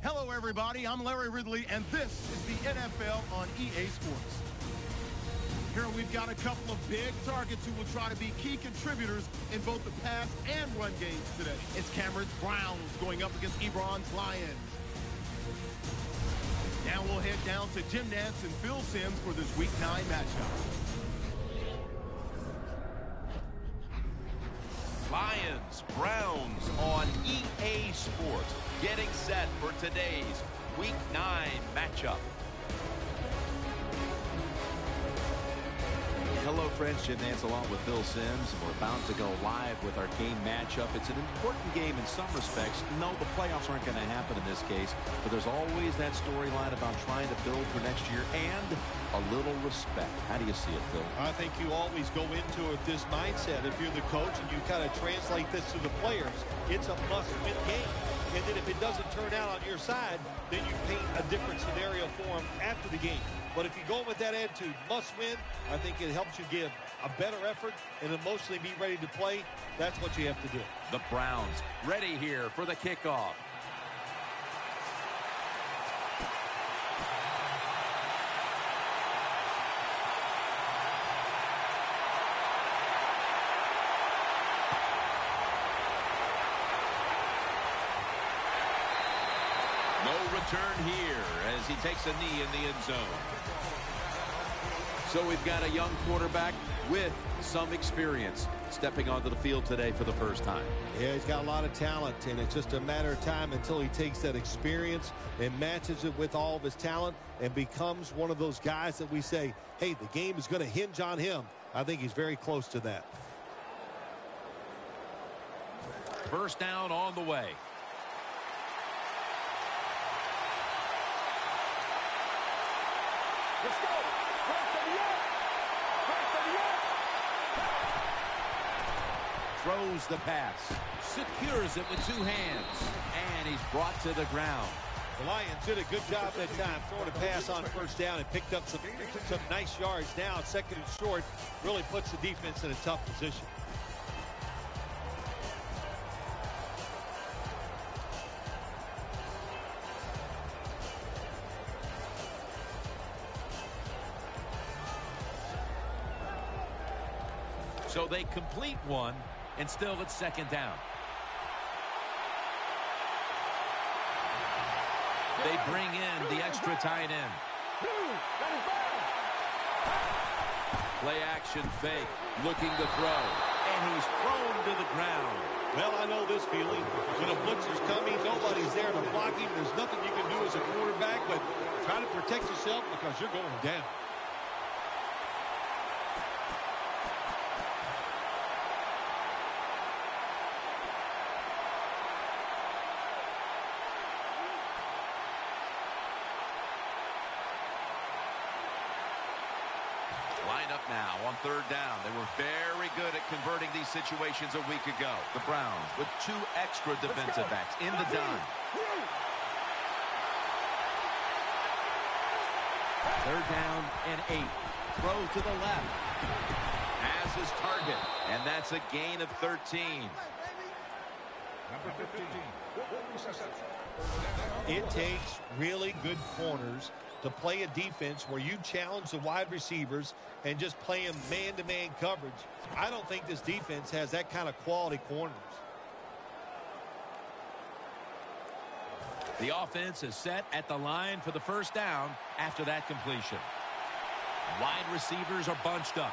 Hello, everybody. I'm Larry Ridley, and this is the NFL on EA Sports. Here we've got a couple of big targets who will try to be key contributors in both the pass and run games today. It's Cameron's Browns going up against Ebron's Lions. Now we'll head down to Jim Nantz and Phil Simms for this Week 9 matchup. Lions, Browns on EA Sports. Getting set for today's Week 9 matchup. Hello, friends. Jim Nantz along with Phil Simms, and we're about to go live with our game matchup. It's an important game in some respects. No, the playoffs aren't going to happen in this case, but there's always that storyline about trying to build for next year and a little respect. How do you see it, Phil? I think you always go into it with this mindset. If you're the coach and you kind of translate this to the players, it's a must-win game. And then if it doesn't turn out on your side, then you paint a different scenario for them after the game. But if you go with that attitude, must win, I think it helps you give a better effort and emotionally be ready to play. That's what you have to do. The Browns ready here for the kickoff. Return here as he takes a knee in the end zone. So we've got a young quarterback with some experience stepping onto the field today for the first time. Yeah, he's got a lot of talent, and it's just a matter of time until he takes that experience and matches it with all of his talent and becomes one of those guys that we say, hey, the game is going to hinge on him. I think he's very close to that. First down on the way. Let's go. Throws the pass. Secures it with two hands. And he's brought to the ground. The Lions did a good job that time throwing a pass on first down and picked up some nice yards. Now, second and short, really puts the defense in a tough position. So they complete one, and still it's second down. They bring in the extra tight end. Play action fake, looking to throw, and he's thrown to the ground. Well, I know this feeling. When a blitz is coming, nobody's there to block him. There's nothing you can do as a quarterback, but try to protect yourself because you're going down. Now on third down. They were very good at converting these situations a week ago. The Browns with two extra defensive backs in the dime. Third down and 8. Throw to the left. Has his target, and that's a gain of 13. Number 15. It takes really good corners to play a defense where you challenge the wide receivers and just play them man-to-man coverage. I don't think this defense has that kind of quality corners. The offense is set at the line for the first down after that completion. Wide receivers are bunched up.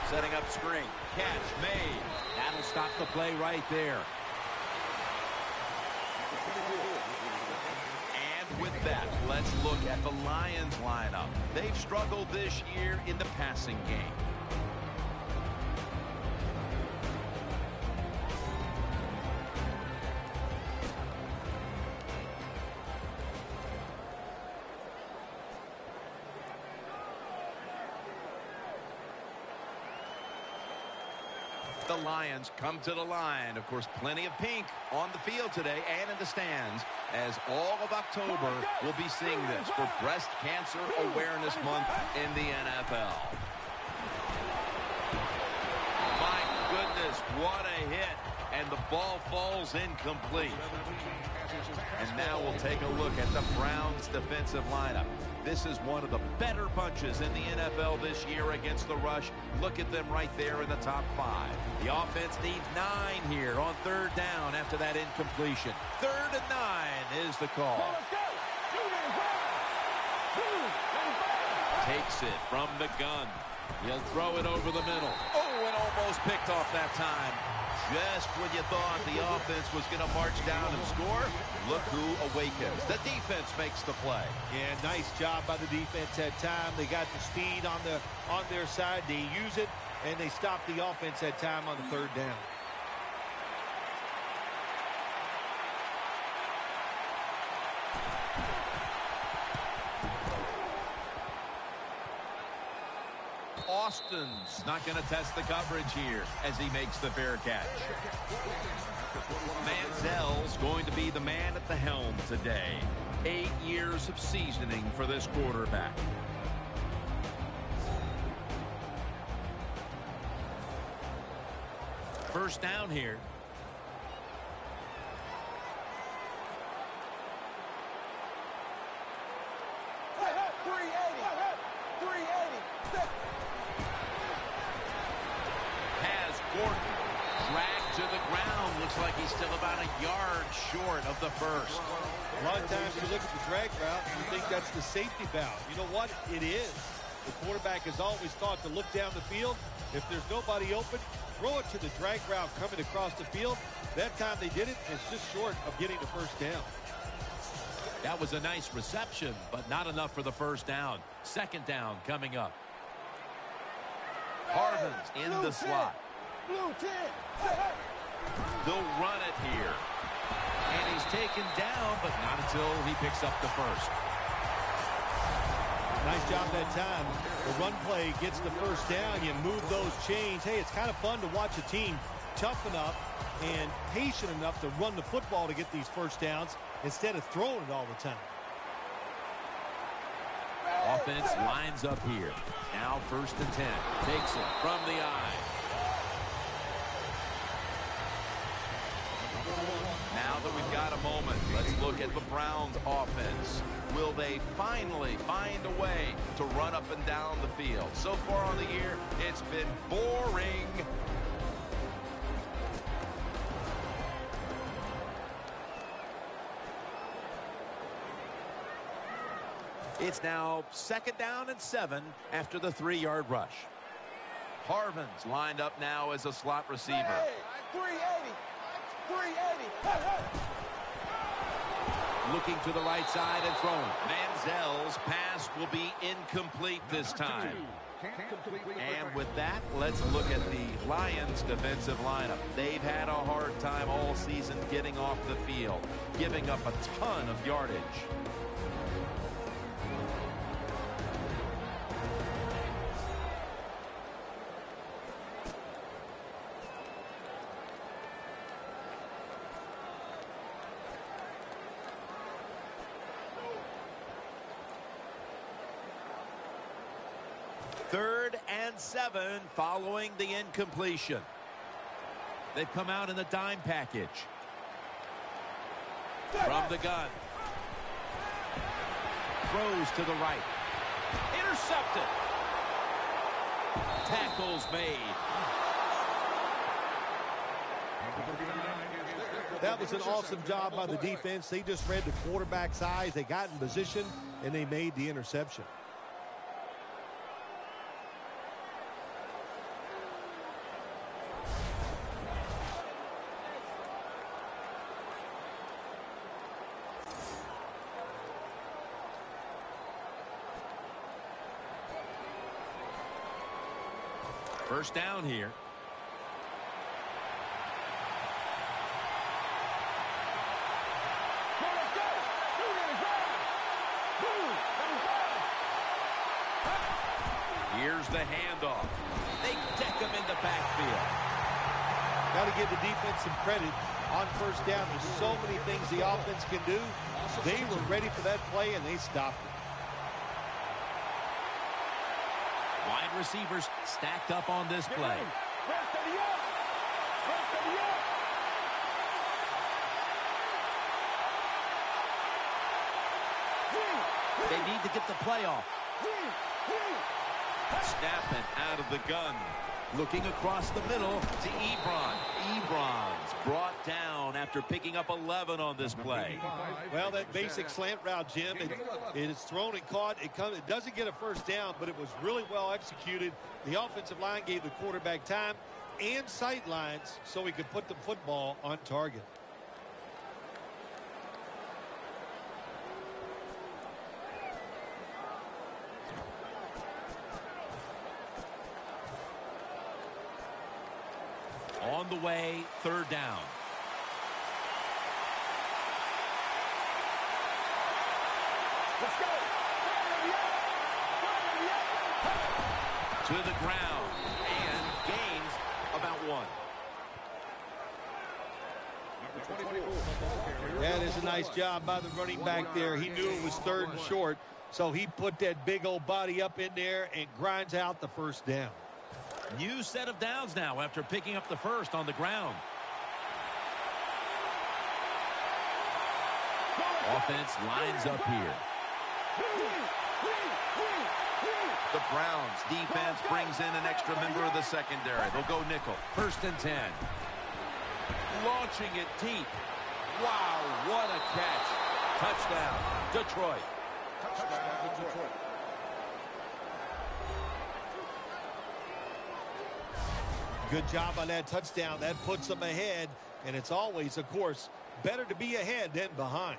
Setting up screen. Catch made. That'll stop the play right there. And with that, let's look at the Lions lineup. They've struggled this year in the passing game. The Lions come to the line. Of course, plenty of pink on the field today and in the stands, as all of October will be seeing this for Breast Cancer Awareness Month in the NFL. What a hit. And the ball falls incomplete. And now we'll take a look at the Browns' defensive lineup. This is one of the better bunches in the NFL this year against the rush. Look at them right there in the top 5. The offense needs 9 here on 3rd down after that incompletion. 3rd and 9 is the call. Takes it from the gun. He'll throw it over the middle. Oh, and almost picked off that time. Just when you thought the offense was going to march down and score, look who awakens. The defense makes the play. Yeah, nice job by the defense that time. They got the speed on their side. They use it, and they stop the offense that time on the 3rd down. Austin's not going to test the coverage here as he makes the fair catch. Manziel's going to be the man at the helm today. 8 years of seasoning for this quarterback. First down here. To the ground. Looks like he's still about a yard short of the first. A lot of times you look at the drag route and you think that's the safety valve. You know what? It is. The quarterback is always taught to look down the field. If there's nobody open, throw it to the drag route coming across the field. That time they did it, and it's just short of getting the first down. That was a nice reception, but not enough for the first down. 2nd down coming up. Harvin's in the slot. They'll run it here. And he's taken down, but not until he picks up the first. Nice job that time. The run play gets the first down. You move those chains. Hey, it's kind of fun to watch a team tough enough and patient enough to run the football to get these first downs instead of throwing it all the time. Offense lines up here. Now 1st and 10. Takes it from the eye. Now that we've got a moment, let's look at the Browns offense. Will they finally find a way to run up and down the field? So far on the year, it's been boring. It's now 2nd down and 7 after the 3-yard rush. Harvin's lined up now as a slot receiver. 380. Looking to the right side and throwing. Manziel's pass will be incomplete this time. And with that, let's look at the Lions' defensive lineup. They've had a hard time all season getting off the field, giving up a ton of yardage. Third and 7 following the incompletion. They've come out in the dime package. From the gun. Throws to the right. Intercepted. Tackles made. That was an awesome job by the defense. They just read the quarterback's eyes. They got in position, and they made the interception. First down here. Here's the handoff. They deck him in the backfield. Got to give the defense some credit on first down. There's so many things the offense can do. They were ready for that play, and they stopped it. Wide receivers stacked up on this play. They need to get the play off. Snapping out of the gun. Looking across the middle to Ebron. Ebron's brought down after picking up 11 on this play. Well, that basic slant route, Jim, it is thrown and caught. It doesn't get a first down, but it was really well executed. The offensive line gave the quarterback time and sight lines so he could put the football on target. On the way, third down. Let's go. To the ground and gains about 1. Number 24. That is a nice job by the running back there. He knew it was third and short, so he put that big old body up in there and grinds out the first down. New set of downs now after picking up the first on the ground. Offense lines up here. The Browns defense brings in an extra member of the secondary. They'll go nickel. 1st and 10. Launching it deep. Wow, what a catch. Touchdown, Detroit. Touchdown, Detroit. Good job on that touchdown. That puts them ahead, and it's always, of course, better to be ahead than behind.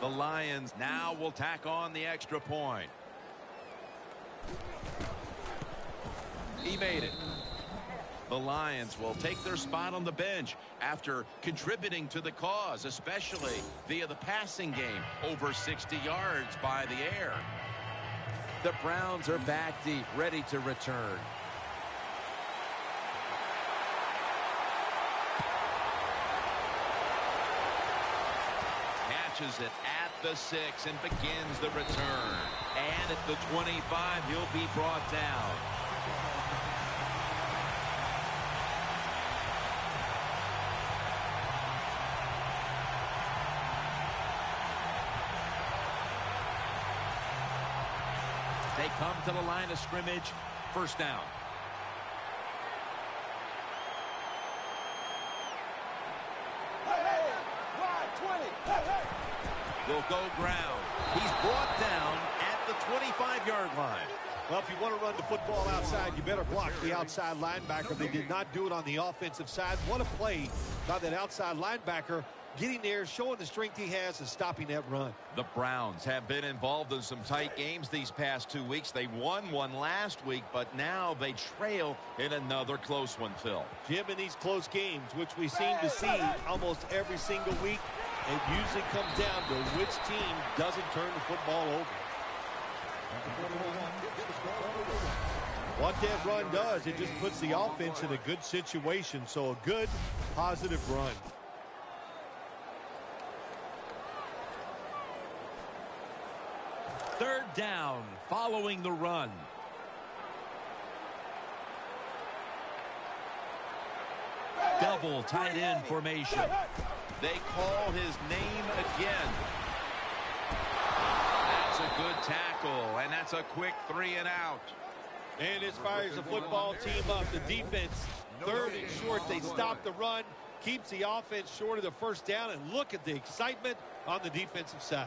The Lions now will tack on the extra point. He made it. The Lions will take their spot on the bench after contributing to the cause, especially via the passing game, over 60 yards by the air. The Browns are back deep, ready to return. Catches it at the 6 and begins the return. And at the 25, he'll be brought down. They come to the line of scrimmage. 1st down. Will go ground. He's brought down at the 25-yard line. Well, if you want to run the football outside, you better block the outside linebacker. They did not do it on the offensive side. What a play by that outside linebacker, getting there, showing the strength he has, and stopping that run. The Browns have been involved in some tight games these past 2 weeks. They won one last week, but now they trail in another close one, Phil. Jim, in these close games, which we seem to see almost every single week, it usually comes down to which team doesn't turn the football over. What that run does, it just puts the offense in a good situation. So a good, positive run. Third down following the run. Double tight end formation. They call his name again. That's a good tackle, and that's a quick 3 and out. And as far as the football team up, the defense, 3rd and short, they stop the run, keeps the offense short of the first down, and look at the excitement on the defensive side.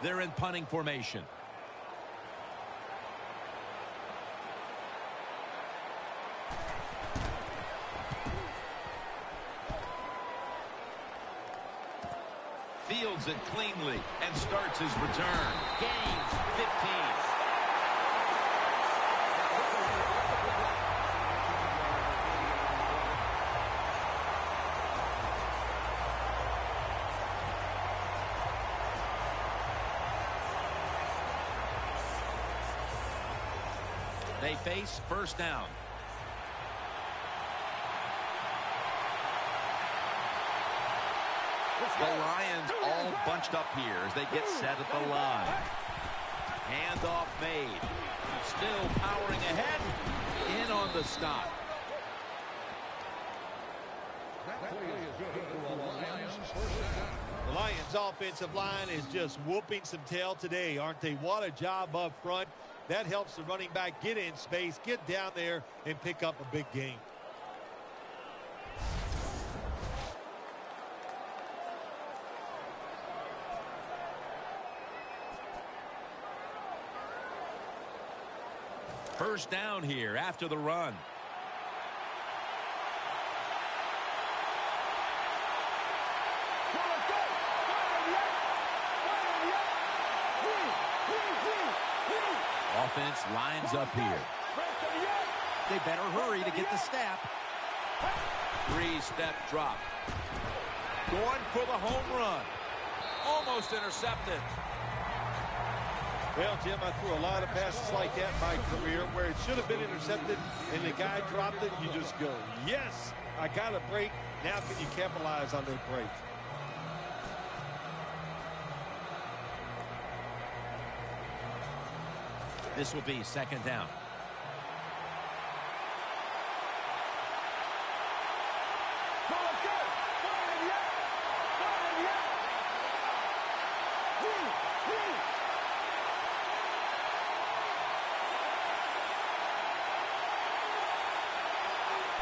They're in punting formation. handles it cleanly and starts his return. Gains 15. They face first down. The Lions all bunched up here as they get set at the line. Handoff made. Still powering ahead. In on the stop. The Lions offensive line is just whooping some tail today, aren't they? What a job up front. That helps the running back get in space, get down there, and pick up a big gain. First down here after the run. Offense lines up here. They better hurry to get the snap. Three-step drop. Going for the home run. Almost intercepted. Well, Jim, I threw a lot of passes like that in my career where it should have been intercepted and the guy dropped it. You just go, yes, I got a break. Now can you capitalize on that break? This will be second down.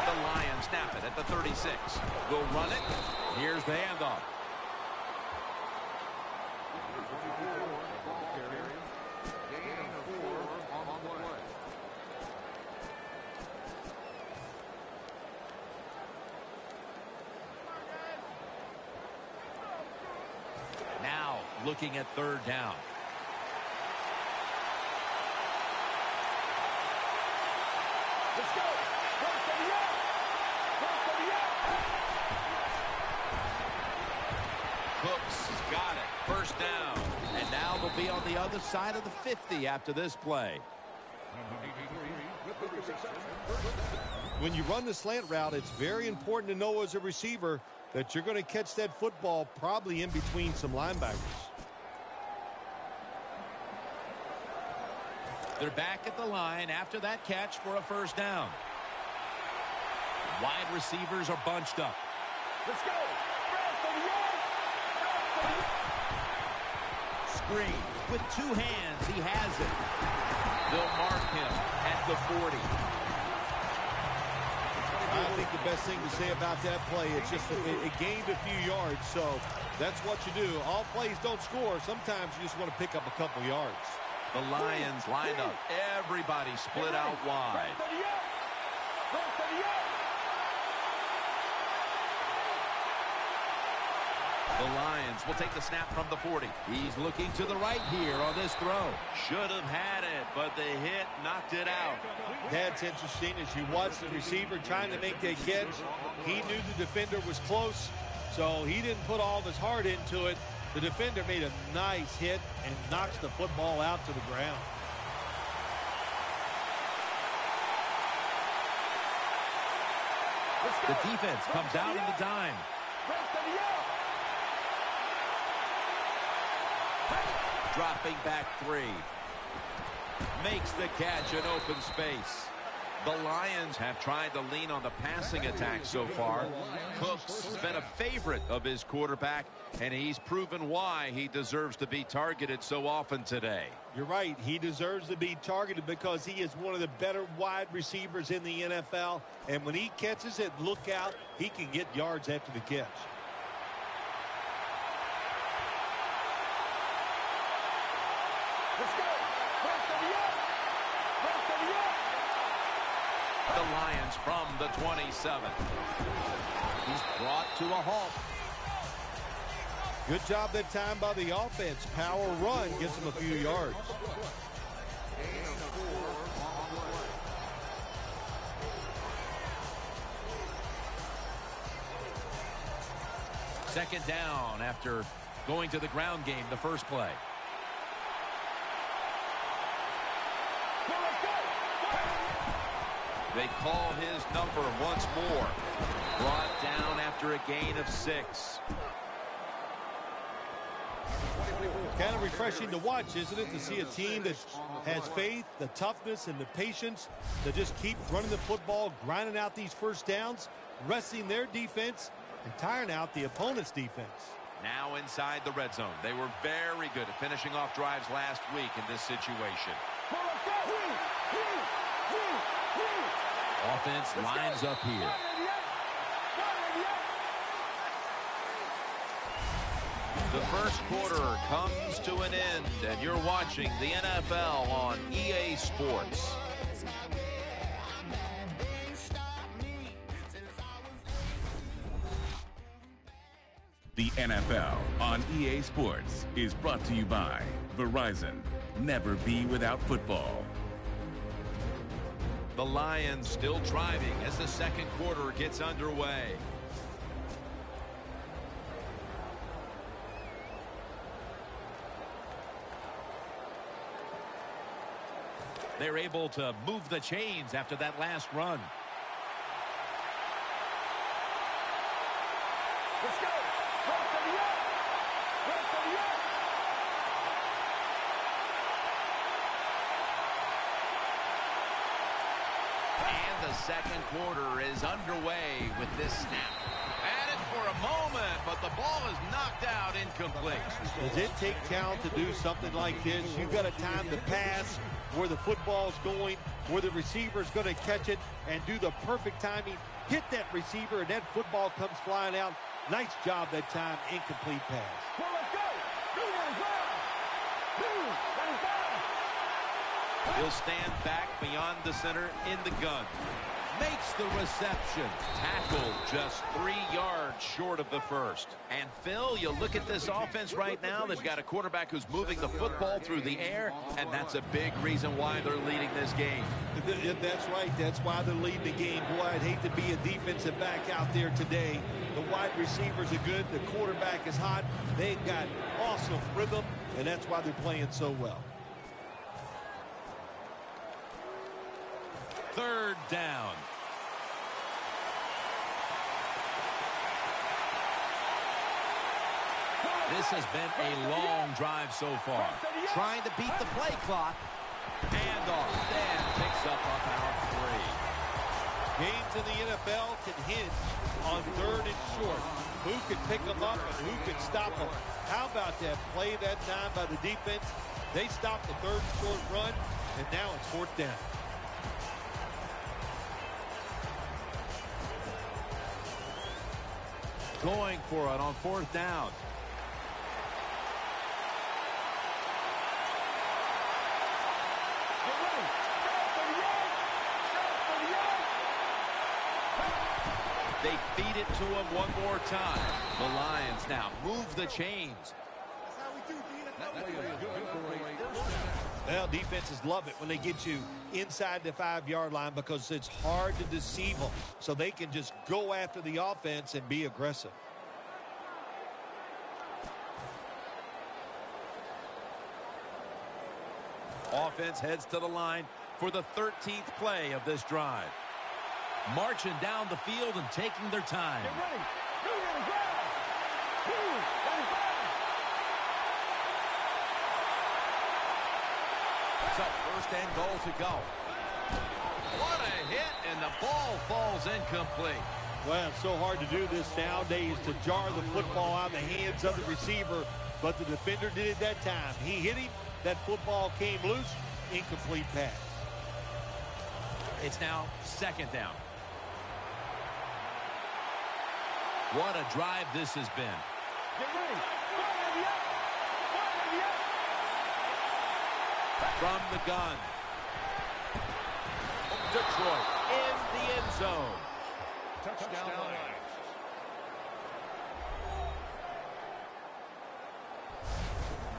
The Lions snap it at the 36. Will run it. Here's the handoff. Now looking at third down. Let's go. Cooks got it. First down. And now they'll be on the other side of the 50 after this play. When you run the slant route, it's very important to know as a receiver that you're going to catch that football probably in between some linebackers. They're back at the line after that catch for a first down. Wide receivers are bunched up. Let's go. Screen with two hands. He has it. They'll mark him at the 40. I think the best thing to say about that play, it's just it gained a few yards, so that's what you do. All plays don't score. Sometimes you just want to pick up a couple yards. The Lions line up. Everybody split out wide. The Lions will take the snap from the 40. He's looking to the right here on this throw. Should have had it, but the hit knocked it out. That's interesting. As you watch the receiver trying to make that catch, he knew the defender was close, so he didn't put all of his heart into it. The defender made a nice hit and knocks the football out to the ground. The defense comes out in the dime. Dropping back 3. Makes the catch in open space. The Lions have tried to lean on the passing attack so far. Cooks has been a favorite of his quarterback, and he's proven why he deserves to be targeted so often today. You're right. He deserves to be targeted because he is one of the better wide receivers in the NFL. And when he catches it, look out. He can get yards after the catch. Let's go. The Lions from the 27. He's brought to a halt. Good job that time by the offense. Power run gets them a few yards. Second down after going to the ground game the first play. They call his number once more. Brought down after a gain of 6. Kind of refreshing to watch, isn't it, to see a team that has faith, the toughness, and the patience to just keep running the football, grinding out these first downs, resting their defense, and tiring out the opponent's defense. Now inside the red zone. They were very good at finishing off drives last week in this situation. Offense lines up here. The first quarter comes to an end, and you're watching the NFL on EA Sports. The NFL on EA Sports is brought to you by Verizon. Never be without football. The Lions still driving as the second quarter gets underway. They're able to move the chains after that last run. Let's go. Run for the yard. Run for the yard. And the second quarter is underway with this snap. At it for a moment, but the ball is knocked out incomplete. Does it take talent to do something like this? You've got to time the pass where the football's going, where the receiver's going to catch it, and do the perfect timing. Hit that receiver, and that football comes flying out. Nice job that time. Incomplete pass. Well, let's go. He'll stand back beyond the center in the gun. Makes the reception. Tackled just 3 yards short of the first. And Phil, you look at this offense right now. They've got a quarterback who's moving the football through the air, and that's a big reason why they're leading this game. That's right. That's why they're leading the game. Boy, I'd hate to be a defensive back out there today. The wide receivers are good. The quarterback is hot. They've got awesome rhythm, and that's why they're playing so well. Third down. This has been a long drive so far. Trying to beat the play clock. Handoff. Dan picks up about 3. Games in the NFL can hinge on third and short. Who can pick them up and who can stop them? How about that play that time by the defense? They stopped the third and short run, and now it's fourth down. Going for it on fourth down. They feed it to him one more time. The Lions now move the chains. Well, defenses love it when they get you inside the 5-yard line because it's hard to deceive them. So they can just go after the offense and be aggressive. Offense heads to the line for the 13th play of this drive. Marching down the field and taking their time. Get ready. So first and goal to go. What a hit, and the ball falls incomplete. Well, it's so hard to do this nowadays, to jar the football out of the hands of the receiver, but the defender did it that time. He hit him, that football came loose, incomplete pass. It's now second down. What a drive this has been. Get ready. From the gun. Detroit in the end zone. Touchdown.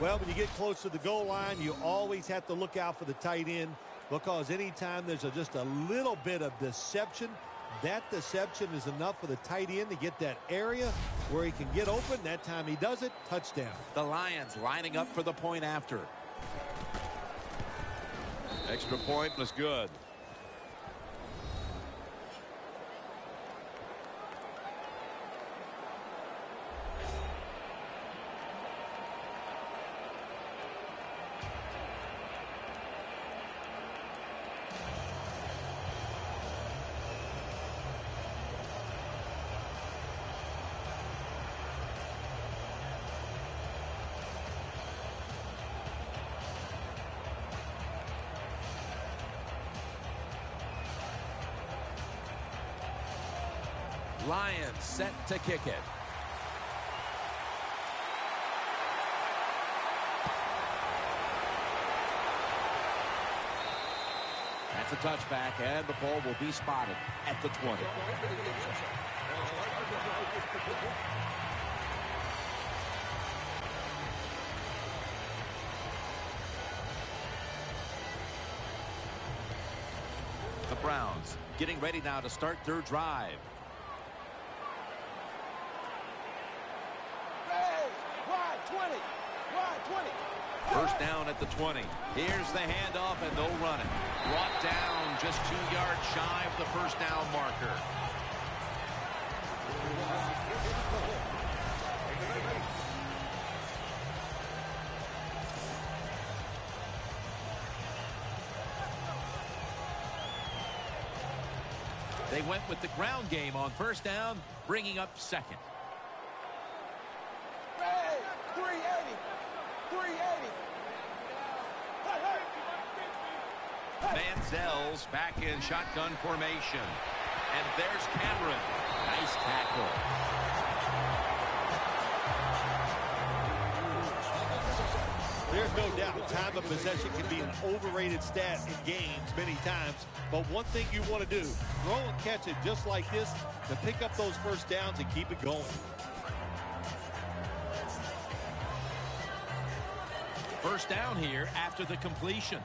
Well, when you get close to the goal line, you always have to look out for the tight end, because anytime there's just a little bit of deception, that deception is enough for the tight end to get that area where he can get open. That time he does it, touchdown. The Lions lining up for the point after. Extra point was good. Lions set to kick it. That's a touchback, and the ball will be spotted at the 20. The Browns getting ready now to start their drive. First down at the 20. Here's the handoff, and they'll run it. Brought down just 2 yards shy of the first down marker. They went with the ground game on first down, bringing up second. 380. Manziel's back in shotgun formation. And there's Cameron. Nice tackle. There's no doubt time of possession can be an overrated stat in games many times. But one thing you want to do, throw and catch it just like this to pick up those first downs and keep it going. First down here after the completion.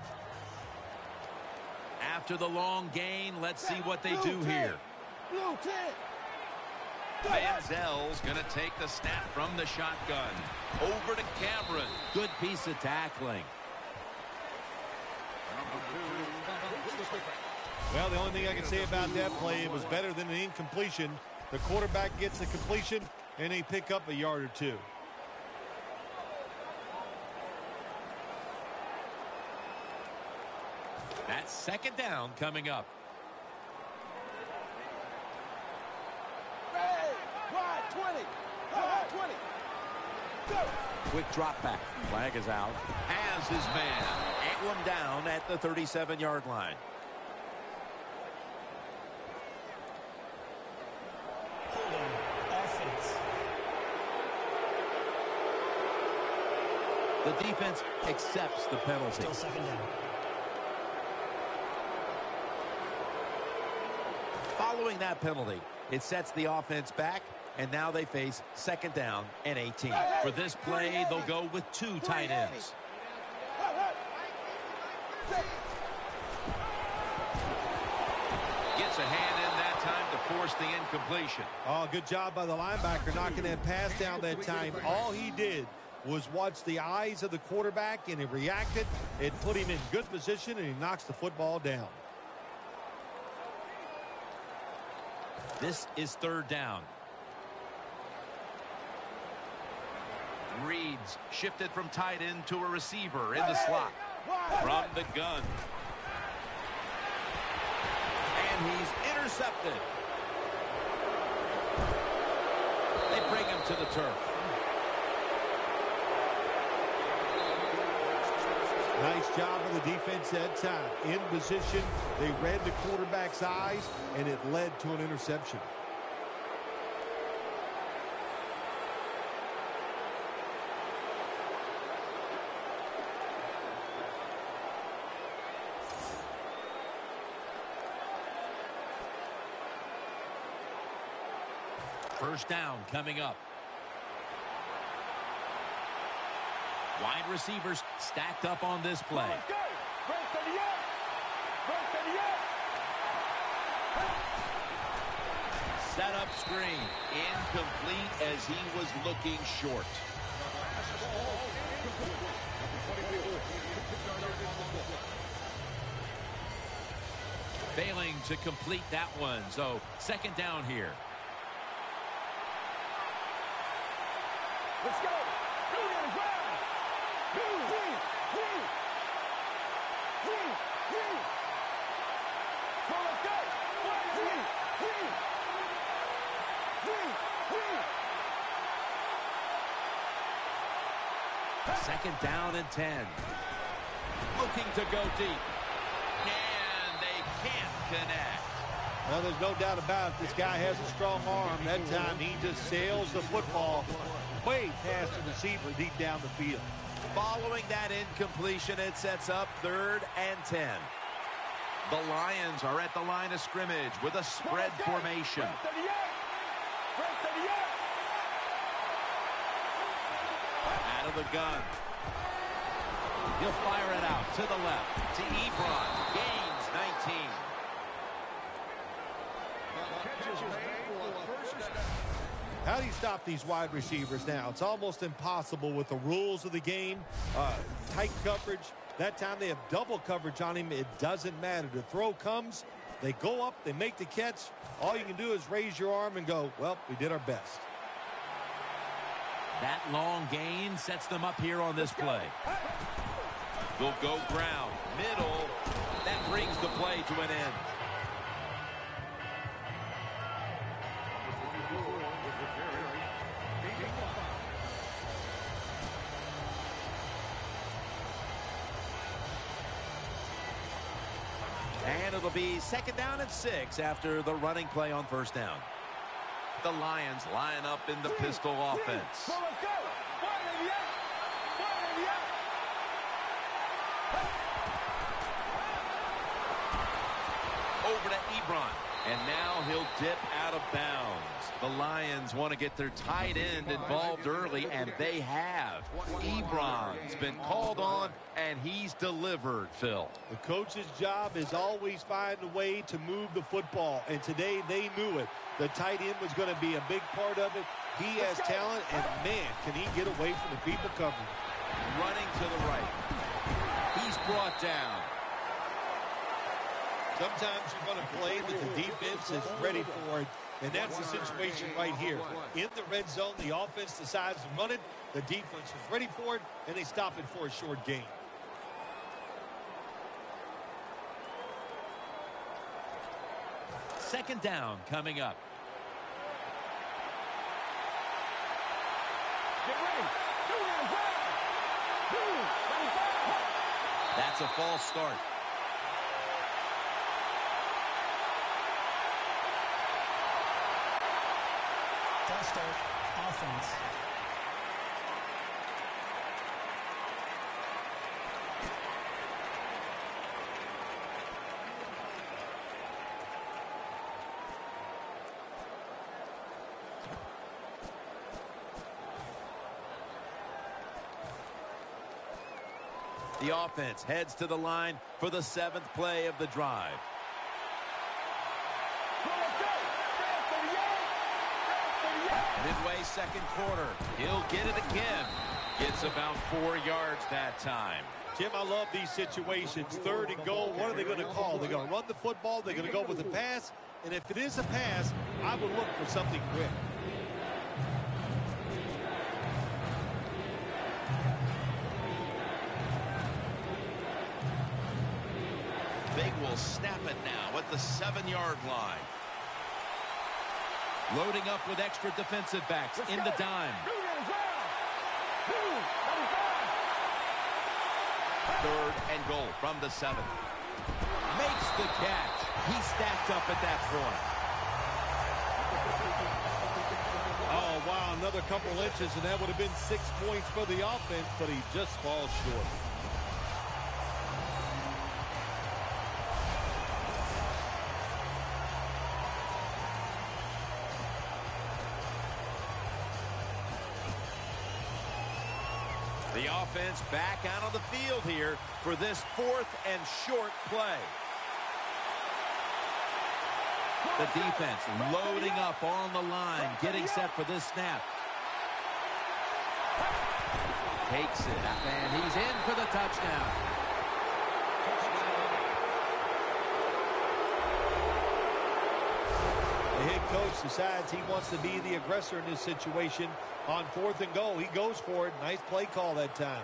After the long gain, let's see what they do here. Manziel's going to take the snap from the shotgun. Over to Cameron. Good piece of tackling. Well, the only thing I can say about that play, it was better than an incompletion. The quarterback gets the completion, and they pick up a yard or two. That's second down coming up. Quick drop back. Flag is out. Has his man. One down at the 37-yard line. The defense accepts the penalty. Still second down. Following that penalty, it sets the offense back, and now they face second down and 18. For this play, they'll go with two tight ends. Gets a hand in that time to force the incompletion. Oh, good job by the linebacker knocking that pass down that time. All he did was watch the eyes of the quarterback, and he reacted. It put him in good position, and he knocks the football down. This is third down. Reeds shifted from tight end to a receiver in the slot. From the gun. And he's intercepted. They bring him to the turf. Nice job of the defense that time. In position, they read the quarterback's eyes, and it led to an interception. First down coming up. Wide receivers stacked up on this play. Set up screen. Incomplete as he was looking short. Failing to complete that one. So second down here. Let's go. Second down and 10. Looking to go deep. And they can't connect. Well, there's no doubt about it. This guy has a strong arm. That time he just sails the football way past the receiver deep down the field. Following that incompletion, it sets up 3rd and 10. The Lions are at the line of scrimmage with a spread formation. Out of the gun. He'll fire it out to the left. To Ebron. Gains 19. How do you stop these wide receivers now? It's almost impossible with the rules of the game. Tight coverage. That time they have double coverage on him. It doesn't matter. The throw comes. They go up. They make the catch. All you can do is raise your arm and go, well, we did our best. That long gain sets them up here on this play. They'll go ground. Middle. That brings the play to an end. And it'll be second down and 6 after the running play on first down. The Lions line up in the pistol offense. Over to Ebron. And now he'll dip out of bounds. The Lions want to get their tight end involved early, and they have. Ebron's been called on, and he's delivered, Phil. The coach's job is always find a way to move the football, and today they knew it. The tight end was going to be a big part of it. He has talent, and man, can he get away from the people covering. Running to the right. He's brought down. Sometimes you're going to play that the defense is ready for it, and that's the situation right here. In the red zone, the offense decides to run it, the defense is ready for it, and they stop it for a short gain. Second down coming up. That's a false start. Offense. The offense heads to the line for the 7th play of the drive. Midway second quarter. He'll get it again. Gets about 4 yards that time. Jim, I love these situations. 3rd and goal. What are they going to call? They're going to run the football. They're going to go with a pass. And if it is a pass, I would look for something quick. They will snap it now at the 7-yard line. Loading up with extra defensive backs in the dime. 3rd and goal from the 7. Makes the catch. He's stacked up at that point. Oh, wow, another couple inches, and that would have been 6 points for the offense, but he just falls short. The offense back out on the field here for this 4th and short play. The defense loading up on the line, getting set for this snap. Takes it, and he's in for the touchdown. The head coach decides he wants to be the aggressor in this situation. On 4th and goal, he goes for it. Nice play call that time.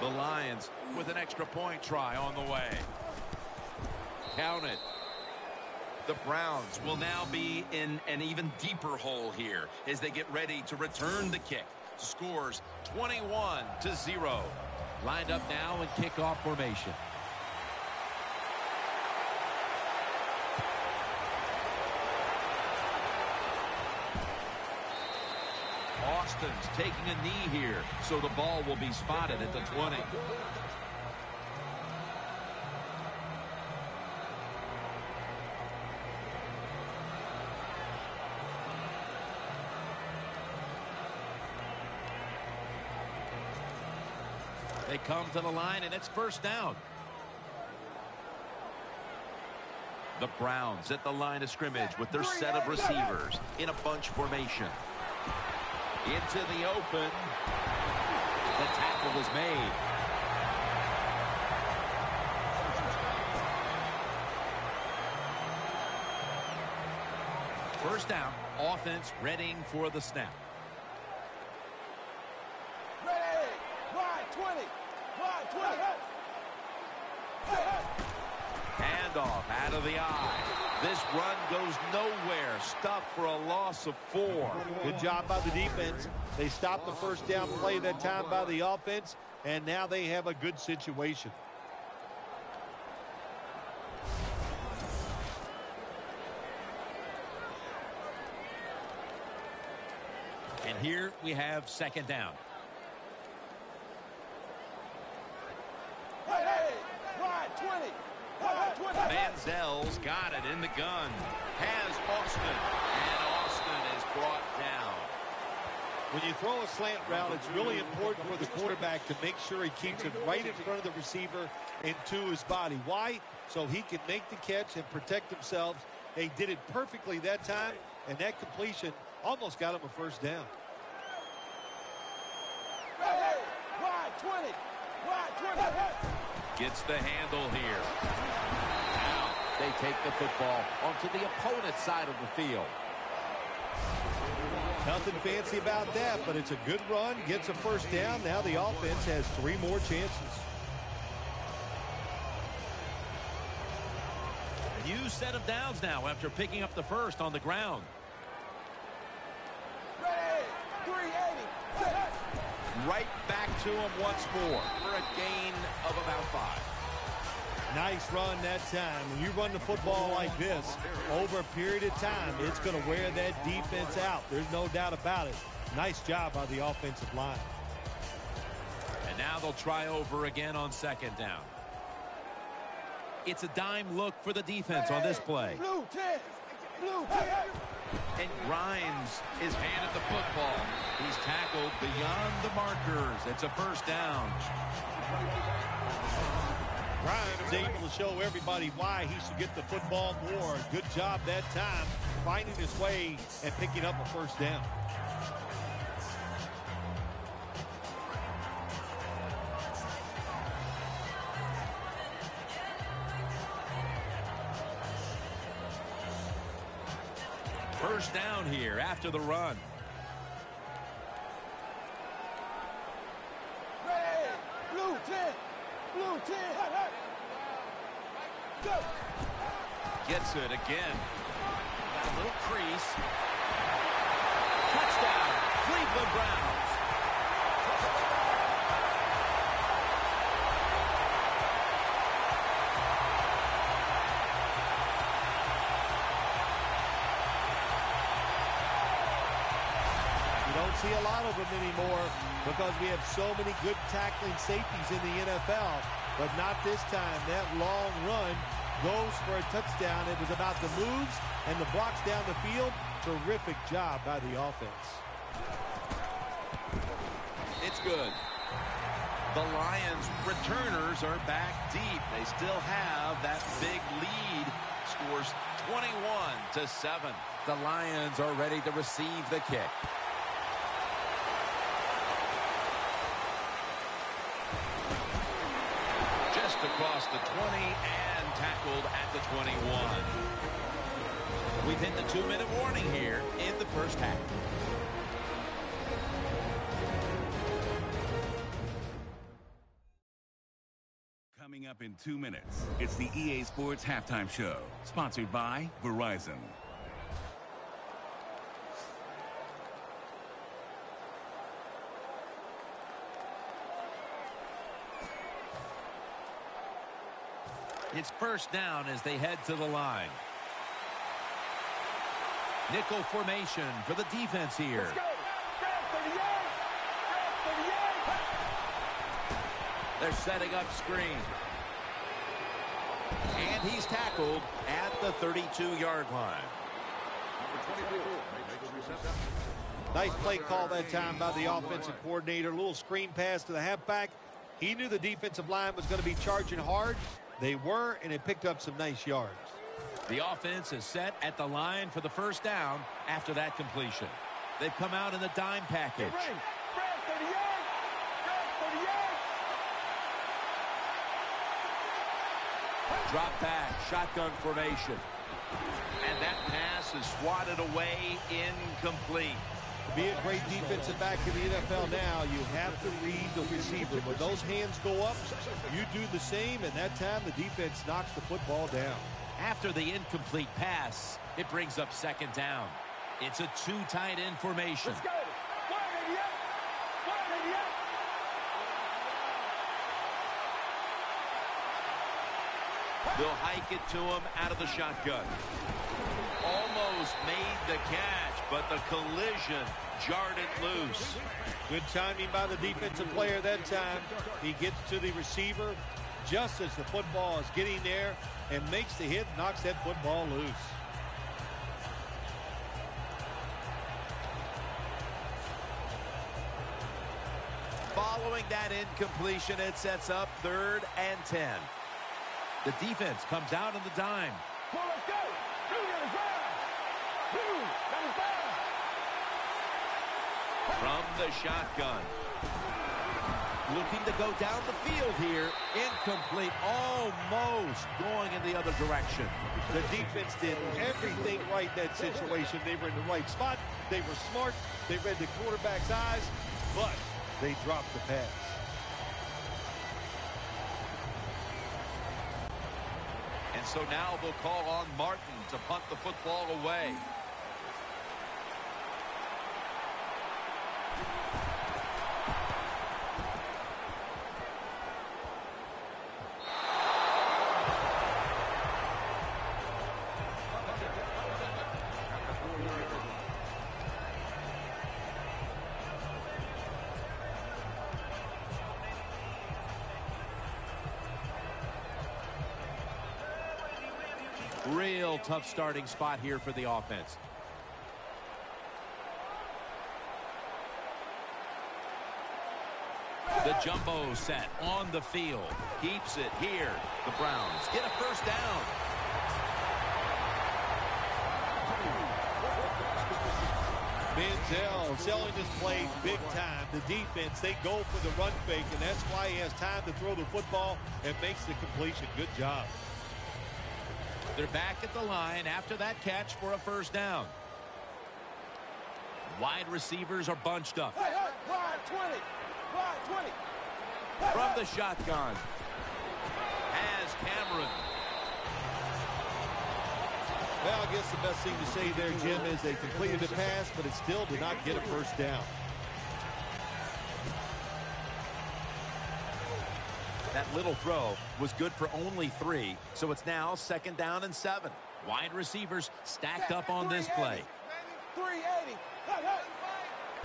The Lions with an extra point try on the way. Count it. The Browns will now be in an even deeper hole here as they get ready to return the kick. Scores 21-0. Lined up now in kickoff formation. Austin's taking a knee here, so the ball will be spotted at the 20. They come to the line, and it's first down. The Browns at the line of scrimmage with their set of receivers in a bunch formation. Into the open. The tackle was made. First down, offense readying for the snap. Ready. Wide 20. Wide 20. Handoff out of the eye. This run goes nowhere. Stuffed for a loss of 4. Good job by the defense. They stopped the first down play that time by the offense, and now they have a good situation. And here we have second down. Hey, wide 20. Wide 20. Manziel's got it in the gun. Has Austin. And Austin is brought down. When you throw a slant route, it's really important for the quarterback to make sure he keeps it right in front of the receiver and to his body. Why? So he can make the catch and protect himself. They did it perfectly that time, and that completion almost got him a first down. Hey, wide 20. Wide 20. Gets the handle here. Now they take the football onto the opponent's side of the field. Nothing fancy about that, but it's a good run. Gets a first down. Now the offense has 3 more chances. A new set of downs now after picking up the first on the ground. Ready. 380. Right back to him once more for a gain of about 5. Nice run that time. When you run the football like this over a period of time, it's going to wear that defense out. There's no doubt about it. Nice job by the offensive line. And now they'll try over again on second down. It's a dime look for the defense on this play. Blue 10. Blue 10. And Grimes is handed the football. He's tackled beyond the markers. It's a first down. Grimes able to show everybody why he should get the football more. Good job that time, finding his way and picking up a first down. First down here after the run. Ready. Blue 10. Blue 10. Go. Gets it again. Got a little crease. Touchdown, Cleveland Browns. See a lot of them anymore because we have so many good tackling safeties in the NFL, but not this time. That long run goes for a touchdown. It was about the moves and the blocks down the field. Terrific job by the offense. good. The Lions returners are back deep. They still have that big lead. Scores 21-7. The Lions are ready to receive the kick. Just across the 20 and tackled at the 21. We've hit the 2-minute warning here in the first half. Coming up in 2 minutes, it's the EA Sports Halftime Show, sponsored by Verizon. It's first down as they head to the line. Nickel formation for the defense here. Let's go. Grab 38. Grab 38. They're setting up screen. And he's tackled at the 32-yard line. Nice play call that time by the offensive coordinator. A little screen pass to the halfback. He knew the defensive line was going to be charging hard. They were, and it picked up some nice yards. The offense is set at the line for the first down after that completion. They've come out in the dime package. Grab 38. Grab 38. Drop back, shotgun formation. And that pass is swatted away, incomplete. Be a great defensive back in the NFL now, you have to read the receiver. When those hands go up, you do the same, and that time the defense knocks the football down. After the incomplete pass, it brings up second down. It's a two tight end formation. Let's go. 188. 188. They'll hike it to him out of the shotgun. Almost made the catch, but the collision jarred it loose. Good timing by the defensive player that time. He gets to the receiver just as the football is getting there and makes the hit, knocks that football loose. Following that incompletion, it sets up 3rd and 10. The defense comes out on the dime. Well, let's go. 2 to the ground. 2, 95. From the shotgun. Looking to go down the field here. Incomplete. Almost going in the other direction. The defense did everything right in that situation. They were in the right spot. They were smart. They read the quarterback's eyes, but they dropped the pass. And so now they'll call on Martin to punt the football away. Real tough starting spot here for the offense. The jumbo set on the field. Keeps it here. The Browns get a first down. Manziel selling this play big time. The defense, they go for the run fake, and that's why he has time to throw the football and makes the completion. Good job. They're back at the line after that catch for a first down. Wide receivers are bunched up. Hey, wide 20. Wide 20. From the shotgun. Has Cameron. Well, I guess the best thing to say there, Jim, is they completed the pass, but it still did not get a first down. That little throw was good for only 3, so it's now 2nd down and 7. Wide receivers stacked up on this play. 380.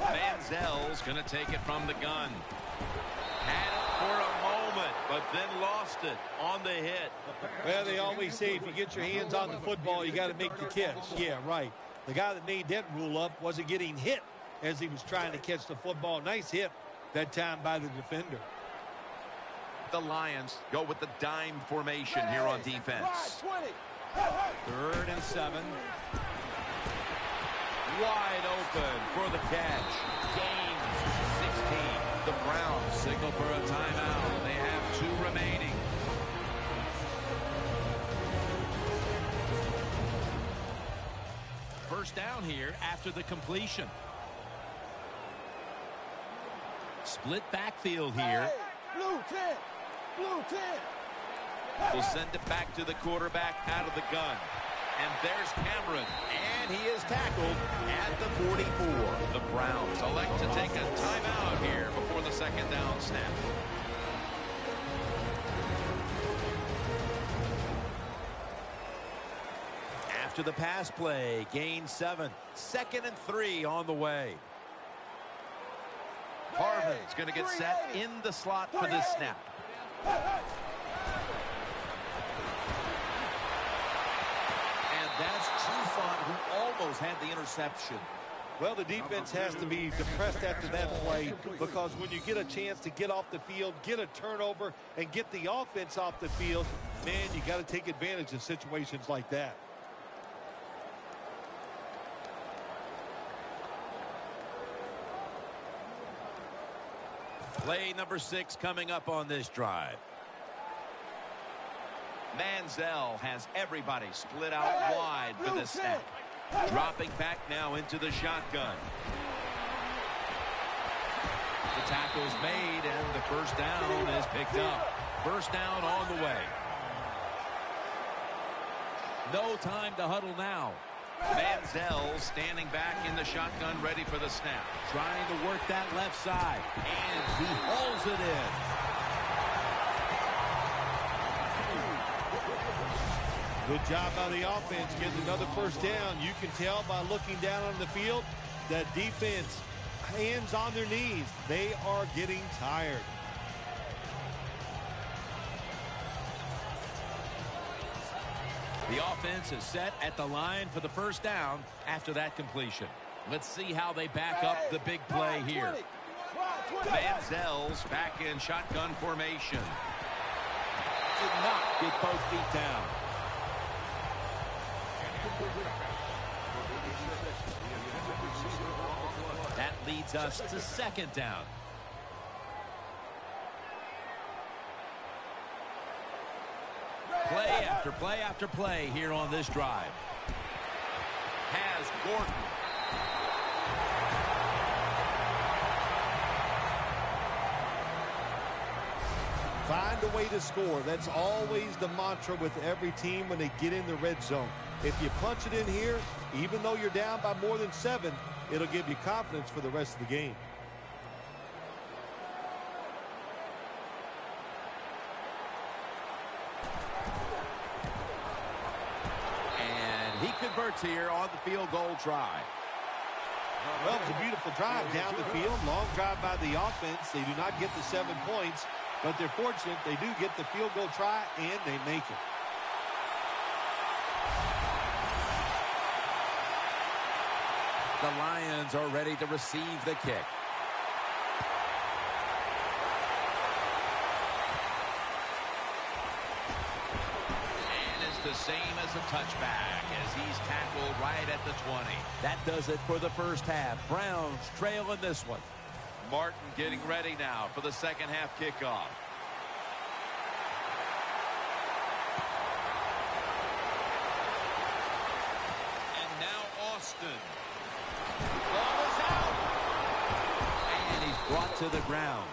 Manziel's going to take it from the gun. Had it for a moment, but then lost it on the hit. Well, they always say if you get your hands on the football, you got to make the catch. Yeah, right. The guy that made that rule up wasn't getting hit as he was trying to catch the football. Nice hit that time by the defender. The Lions go with the dime formation here on defense. 3rd and 7. Wide open for the catch. Gains 16. The Browns signal for a timeout. They have 2 remaining. First down here after the completion. Split backfield here. Blue 10. Blue 10. Will send it back to the quarterback out of the gun. And there's Cameron. And he is tackled at the 44. The Browns elect to take a timeout here before the second down snap. After the pass play, gain 7. 2nd and 3 on the way. Harvin's going to get set in the slot for this snap. And that's Trufant, who almost had the interception. Well, the defense has to be depressed after that play, because when you get a chance to get off the field, get a turnover, and get the offense off the field, man, you got to take advantage of situations like that. Play number 6 coming up on this drive. Manziel has everybody split out wide for this snap. Dropping back now into the shotgun. The tackle's made, and the first down is picked up. First down on the way. No time to huddle now. Manziel standing back in the shotgun, ready for the snap. Trying to work that left side. And he hauls it in. Good job by the offense getting another first down. You can tell by looking down on the field that defense, hands on their knees. They are getting tired. The offense is set at the line for the first down after that completion. Let's see how they back up the big play here. Manziel's back in shotgun formation. Did not get both feet down. That leads us to second down. Play after play after play here on this drive. Has Gordon. Find a way to score. That's always the mantra with every team when they get in the red zone. If you punch it in here, even though you're down by more than 7, it'll give you confidence for the rest of the game. And he converts here on the field goal try. Well, it's a beautiful drive down the field. Long drive by the offense. They do not get the 7 points, but they're fortunate they do get the field goal try, and they make it. The Lions are ready to receive the kick. And it's the same as a touchback as he's tackled right at the 20. That does it for the first half. Browns trail in this one. Martin getting ready now for the second half kickoff. And now Austin. Ball is out. And he's brought to the ground.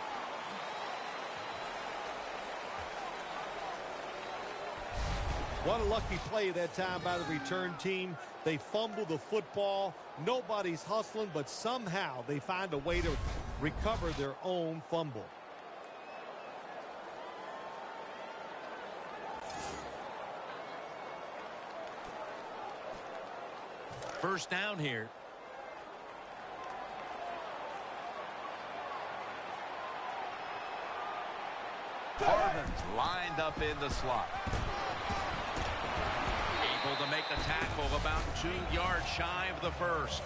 What a lucky play that time by the return team. They fumble the football. Nobody's hustling, but somehow they find a way to recover their own fumble. First down here. Harvin's lined up in the slot. able to make the tackle about 2 yards shy of the first.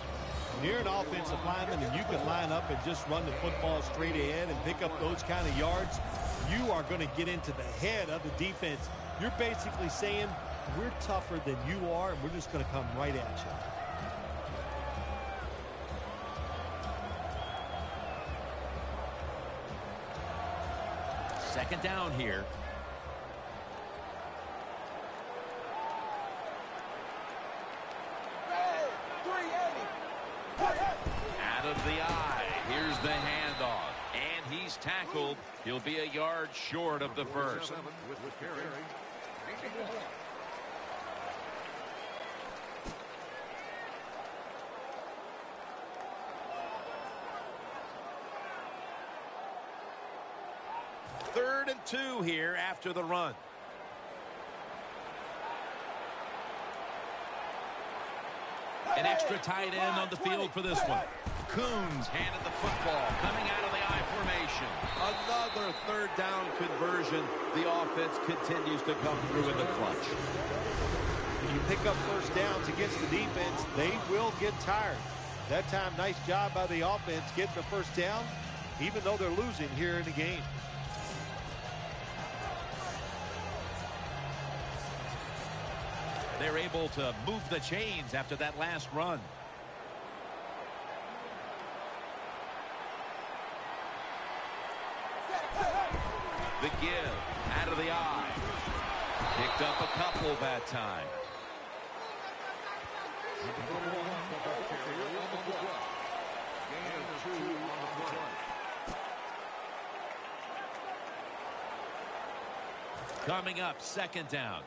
When you're an offensive lineman and you can line up and just run the football straight ahead and pick up those kind of yards, you are going to get into the head of the defense. You're basically saying, we're tougher than you are, and we're just going to come right at you. Second down here. Out of the eye. Here's the handoff. And he's tackled. He'll be a yard short of the first. Third and 2 here after the run. An extra tight end on the field for this one. Coons handed the football coming out of the I formation. Another third down conversion. The offense continues to come through in the clutch. When you pick up first downs against the defense, they will get tired. That time, nice job by the offense getting the first down, even though they're losing here in the game. They're able to move the chains after that last run. The give out of the eye. Picked up a couple that time. Coming up, second down.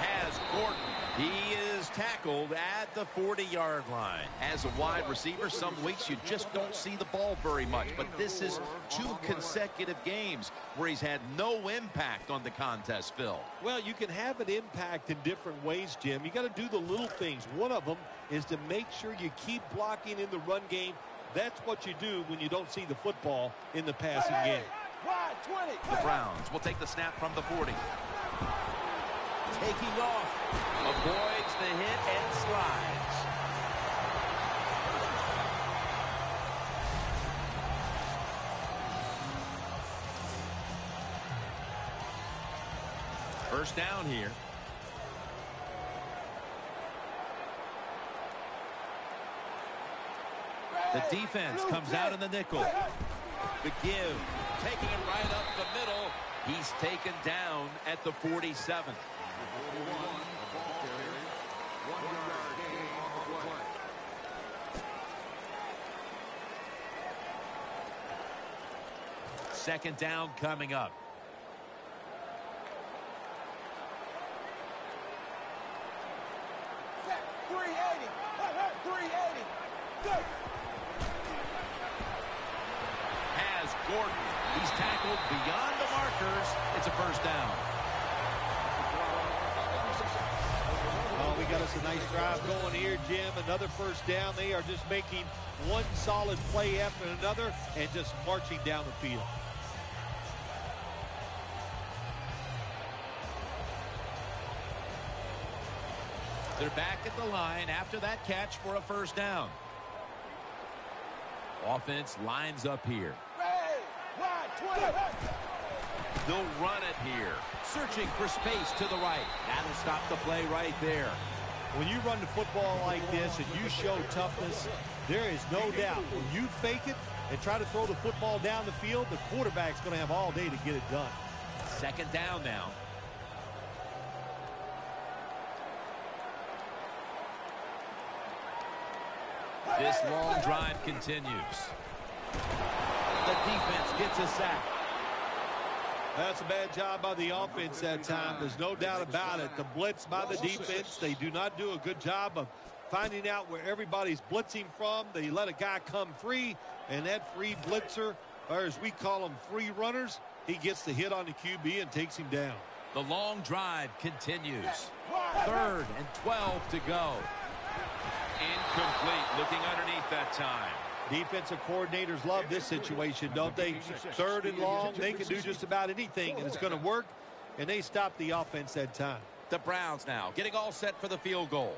Has Gordon. He is tackled at the 40-yard line. As a wide receiver, some weeks you just don't see the ball very much. But this is 2 consecutive games where he's had no impact on the contest, Phil. Well, you can have an impact in different ways, Jim. You got to do the little things. One of them is to make sure you keep blocking in the run game. That's what you do when you don't see the football in the passing game. The Browns will take the snap from the 40. Taking off. Avoids the hit and slides. First down here. The defense comes out in the nickel. The give. Taking it right up the middle. He's taken down at the 47. Second down coming up. Has Gordon. He's tackled beyond the markers. It's a first down. Oh, we got us a nice drive going here, Jim. Another first down. They are just making one solid play after another and just marching down the field. They're back at the line after that catch for a first down. Offense lines up here. They'll run it here. Searching for space to the right. That'll stop the play right there. When you run the football like this and you show toughness, there is no doubt when you fake it and try to throw the football down the field, the quarterback's going to have all day to get it done. Second down now. This long drive continues. The defense gets a sack. That's a bad job by the offense that time. There's no doubt about it. The blitz by the defense, they do not do a good job of finding out where everybody's blitzing from. They let a guy come free, and that free blitzer, or as we call them, free runners, he gets the hit on the QB and takes him down. The long drive continues. 3rd and 12 to go. Incomplete. Looking underneath that time. Defensive coordinators love this situation, don't they? 3rd and long, they can do just about anything, and it's going to work, and they stop the offense that time. The Browns now getting all set for the field goal.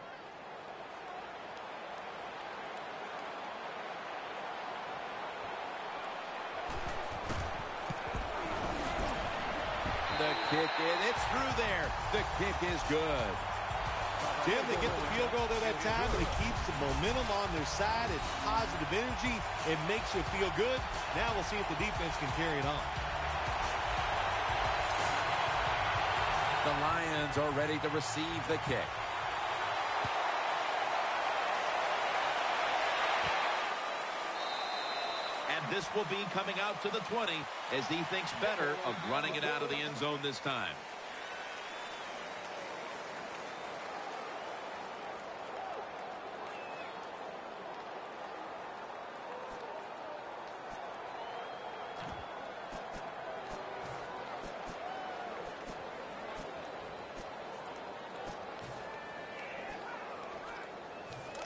The kick in. It's through there. The kick is good. Jim, they get the field goal there that time, and it keeps the momentum on their side. It's positive energy. It makes you feel good. Now we'll see if the defense can carry it on. The Lions are ready to receive the kick. And this will be coming out to the 20 as he thinks better of running it out of the end zone this time.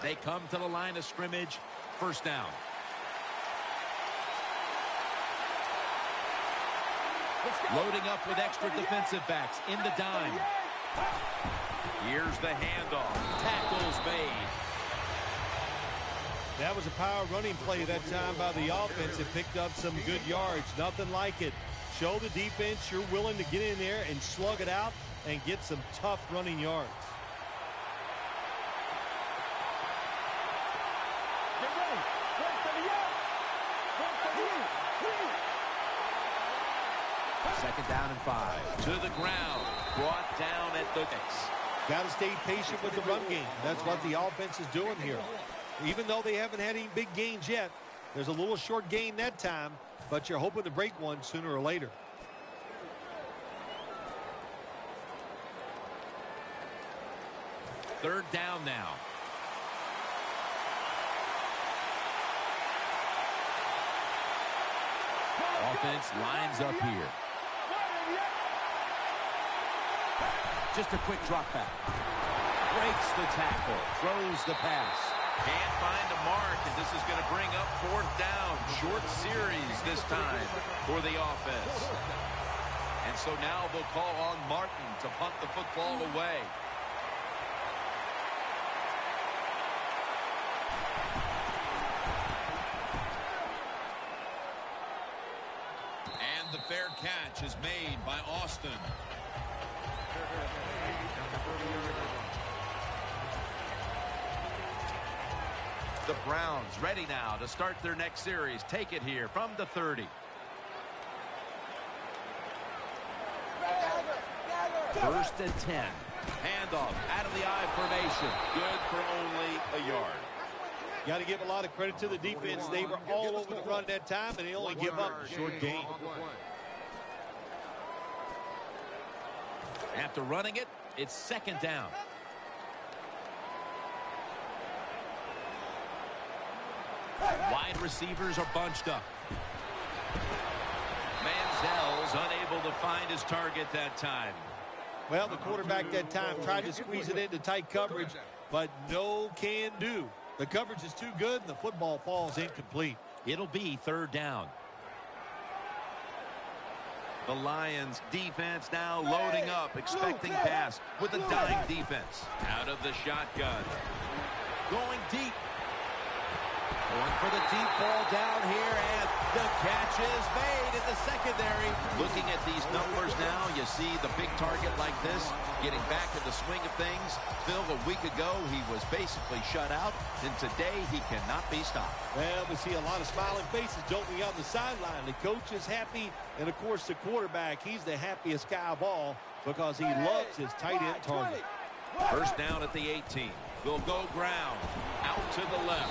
They come to the line of scrimmage. First down. Loading up with extra defensive backs in the dime. Here's the handoff. Tackles made. That was a power running play that time by the offense. It picked up some good yards. Nothing like it. Show the defense you're willing to get in there and slug it out and get some tough running yards. Second down and 5. To the ground. Brought down at the 6. Got to stay patient with the run game. That's what the offense is doing here. Even though they haven't had any big gains yet, there's a little short gain that time, but you're hoping to break one sooner or later. Third down now. Offense lines up here. Just a quick drop back. Breaks the tackle. Throws the pass. Can't find a mark, and this is going to bring up 4th down. Short series this time for the offense. And so now they'll call on Martin to punt the football away. And the fair catch is made by Austin. The Browns ready now to start their next series. Take it here from the 30. First and 10. Handoff out of the I formation. Good for only a yard. Got to give a lot of credit to the defense. They were all over the run that time, and they only give up a short gain. After running it, it's second down. Wide receivers are bunched up. Manziel's unable to find his target that time. Well, the quarterback that time tried to squeeze it into tight coverage, but no can do. The coverage is too good, and the football falls incomplete. It'll be third down. The Lions defense now loading up, expecting pass with a dime defense. Out of the shotgun. Going deep. Going for the deep ball down here, and the catch is made in the secondary. Looking at these numbers now, you see the big target like this, getting back in the swing of things. Phil, a week ago, he was basically shut out, and today he cannot be stopped. Well, we see a lot of smiling faces, don't we, on the sideline. The coach is happy, and, of course, the quarterback, he's the happiest guy of all because he loves his tight end target. First down at the 18. Will go ground. Out to the left.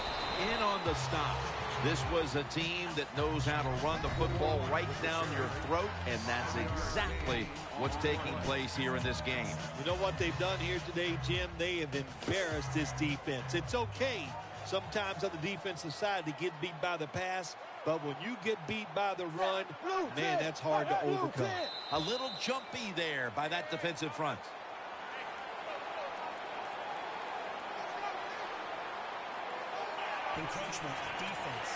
In on the stop. This was a team that knows how to run the football right down your throat, and that's exactly what's taking place here in this game. You know what they've done here today, Jim? They have embarrassed this defense. It's okay sometimes on the defensive side to get beat by the pass, but when you get beat by the run, man, that's hard to overcome. A little jumpy there by that defensive front. Encroachment, defense.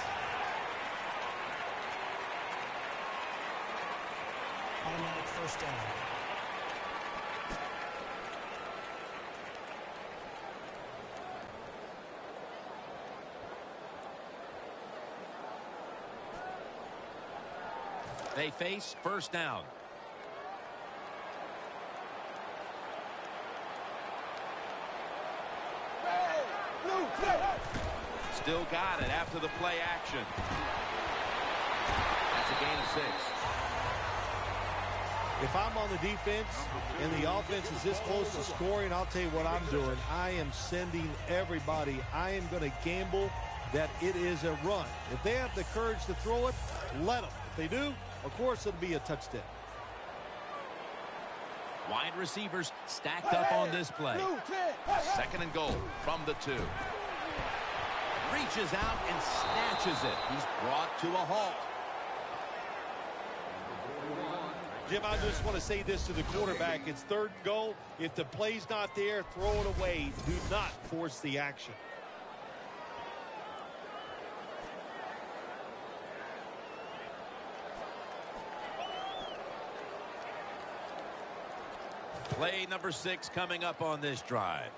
Automatic first down. They face first down. Still got it after the play action. That's a gain of 6. If I'm on the defense and the offense is this close to scoring, I'll tell you what I'm doing. I am sending everybody. I am going to gamble that it is a run. If they have the courage to throw it, let them. If they do, of course it'll be a touchdown. Wide receivers stacked up on this play. 2nd and goal from the 2. Reaches out and snatches it. He's brought to a halt. Jim, I just want to say this to the quarterback. It's 3rd and goal. If the play's not there, throw it away. Do not force the action. Play number 6 coming up on this drive.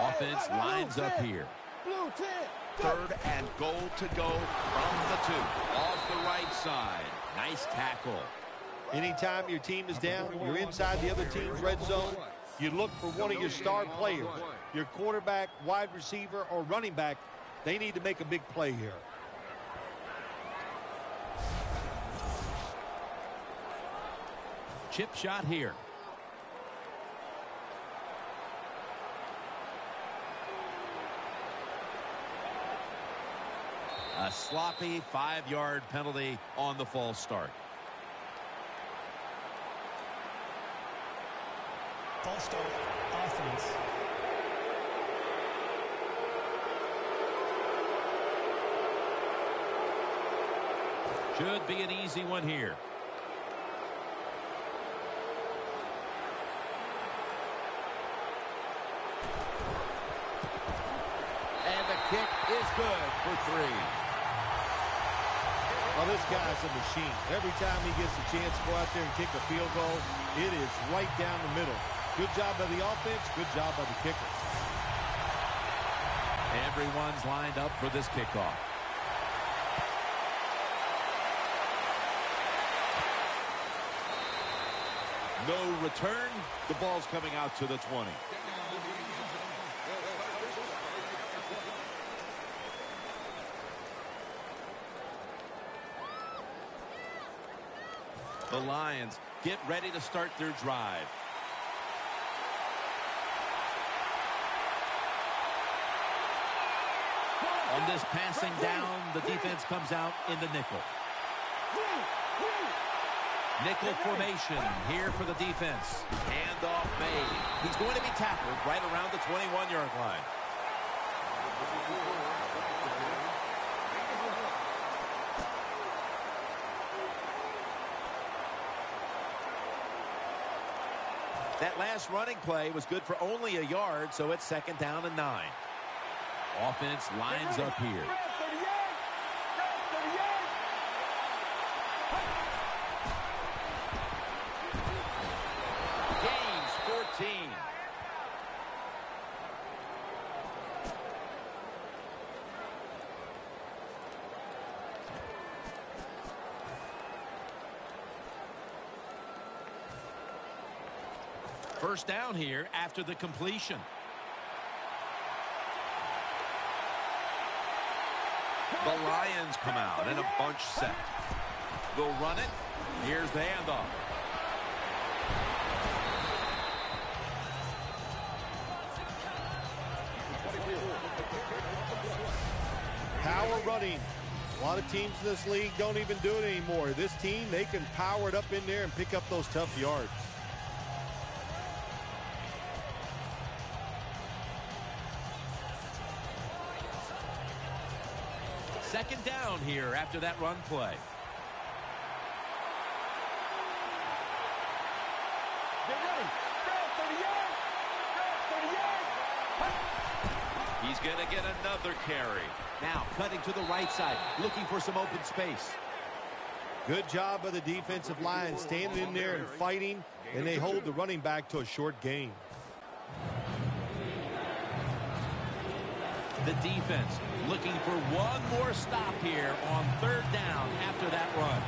Offense lines up here. 3rd and goal to go from the 2. Off the right side. Nice tackle. Anytime your team is down, you're inside the other team's red zone, you look for one of your star players. Your quarterback, wide receiver, or running back, they need to make a big play here. Chip shot here. A sloppy 5-yard penalty on the false start. False start, offense. Should be an easy one here. And the kick is good for 3. Well, this guy's a machine. Every time he gets a chance to go out there and kick a field goal, it is right down the middle. Good job by the offense, good job by the kicker. Everyone's lined up for this kickoff. No return. The ball's coming out to the 20. The Lions get ready to start their drive. On this passing down, the defense comes out in the nickel. Nickel formation here for the defense. Handoff made. He's going to be tackled right around the 21-yard line. That last running play was good for only a yard, so it's 2nd down and 9. Offense lines up here. Gains 14. First down here after the completion. The Lions come out in a bunch set. They'll run it. Here's the handoff. Power running. A lot of teams in this league don't even do it anymore. This team, they can power it up in there and pick up those tough yards. Second down here after that run play. Get ready. Go, 38. Go. He's going to get another carry. Now cutting to the right side, looking for some open space. Good job by the defensive line, standing in there and fighting, and they hold the running back to a short gain. The defense looking for one more stop here on third down after that run.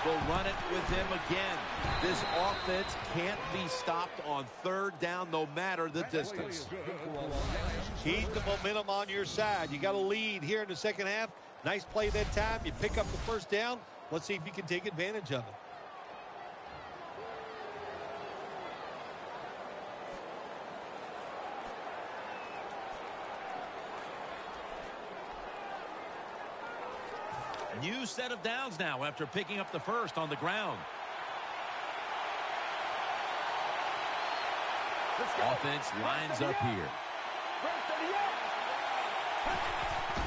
They'll run it with him again. This offense can't be stopped on third down no matter the distance. Keep the momentum on your side. You got a lead here in the second half. Nice play that time. You pick up the first down. Let's see if you can take advantage of it. New set of downs now after picking up the first on the ground. Offense lines up here.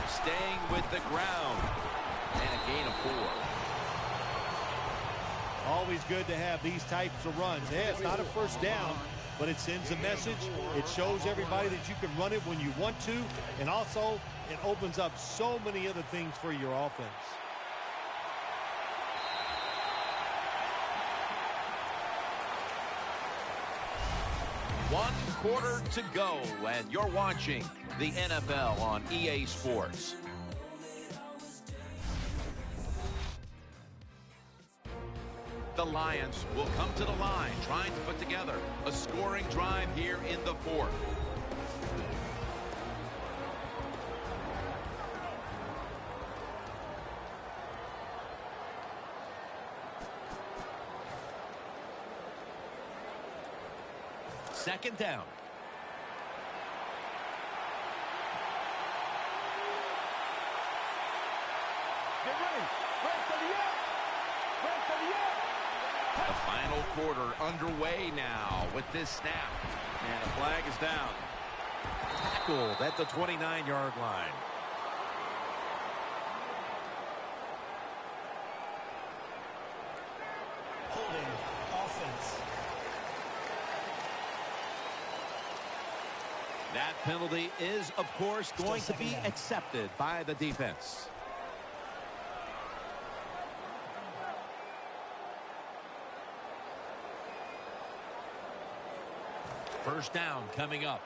Staying with the ground. And a gain of 4. Always good to have these types of runs. Yeah, it's not a first down, but it sends a message. It shows everybody that you can run it when you want to, and also it opens up so many other things for your offense. One quarter to go, and you're watching the NFL on EA Sports. The Lions will come to the line, trying to put together a scoring drive here in the fourth. Second down. Get ready. Break to the end. Break to the end. The final quarter underway now with this snap. And a flag is down. Tackled at the 29-yard line. Holding offense. That penalty is, of course, going to be accepted by the defense. First down coming up.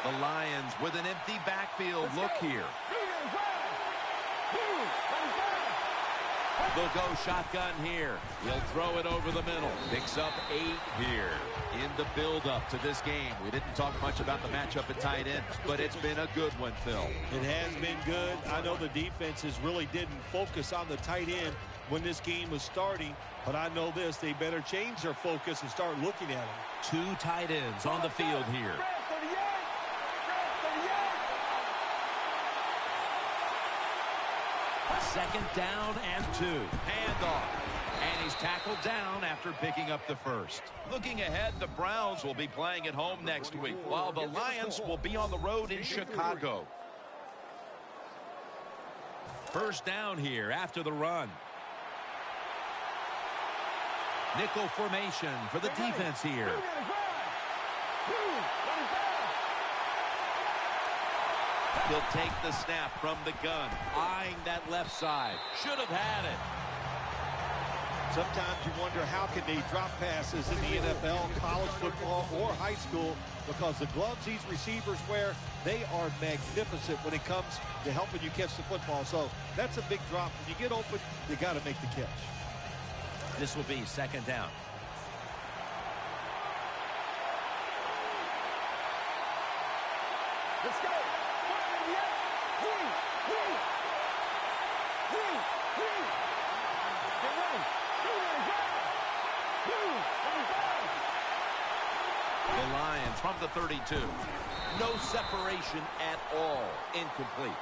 The Lions with an empty backfield look here. They'll go shotgun here. He'll throw it over the middle. Picks up 8 here in the build-up to this game. We didn't talk much about the matchup at tight end, but it's been a good one, Phil. It has been good. I know the defenses really didn't focus on the tight end when this game was starting, but I know this, they better change their focus and start looking at them. 2 tight ends on the field here. Second down and 2. Handoff. And he's tackled down after picking up the first. Looking ahead, the Browns will be playing at home next week, while the Lions will be on the road in Chicago. First down here after the run. Nickel formation for the defense here. He'll take the snap from the gun. Eyeing that left side. Should have had it. Sometimes you wonder how can they drop passes in the NFL, college football, or high school, because the gloves these receivers wear, they are magnificent when it comes to helping you catch the football. So that's a big drop. When you get open, you got to make the catch. This will be second down. Let's go. The Lions from the 32. No separation at all. Incomplete.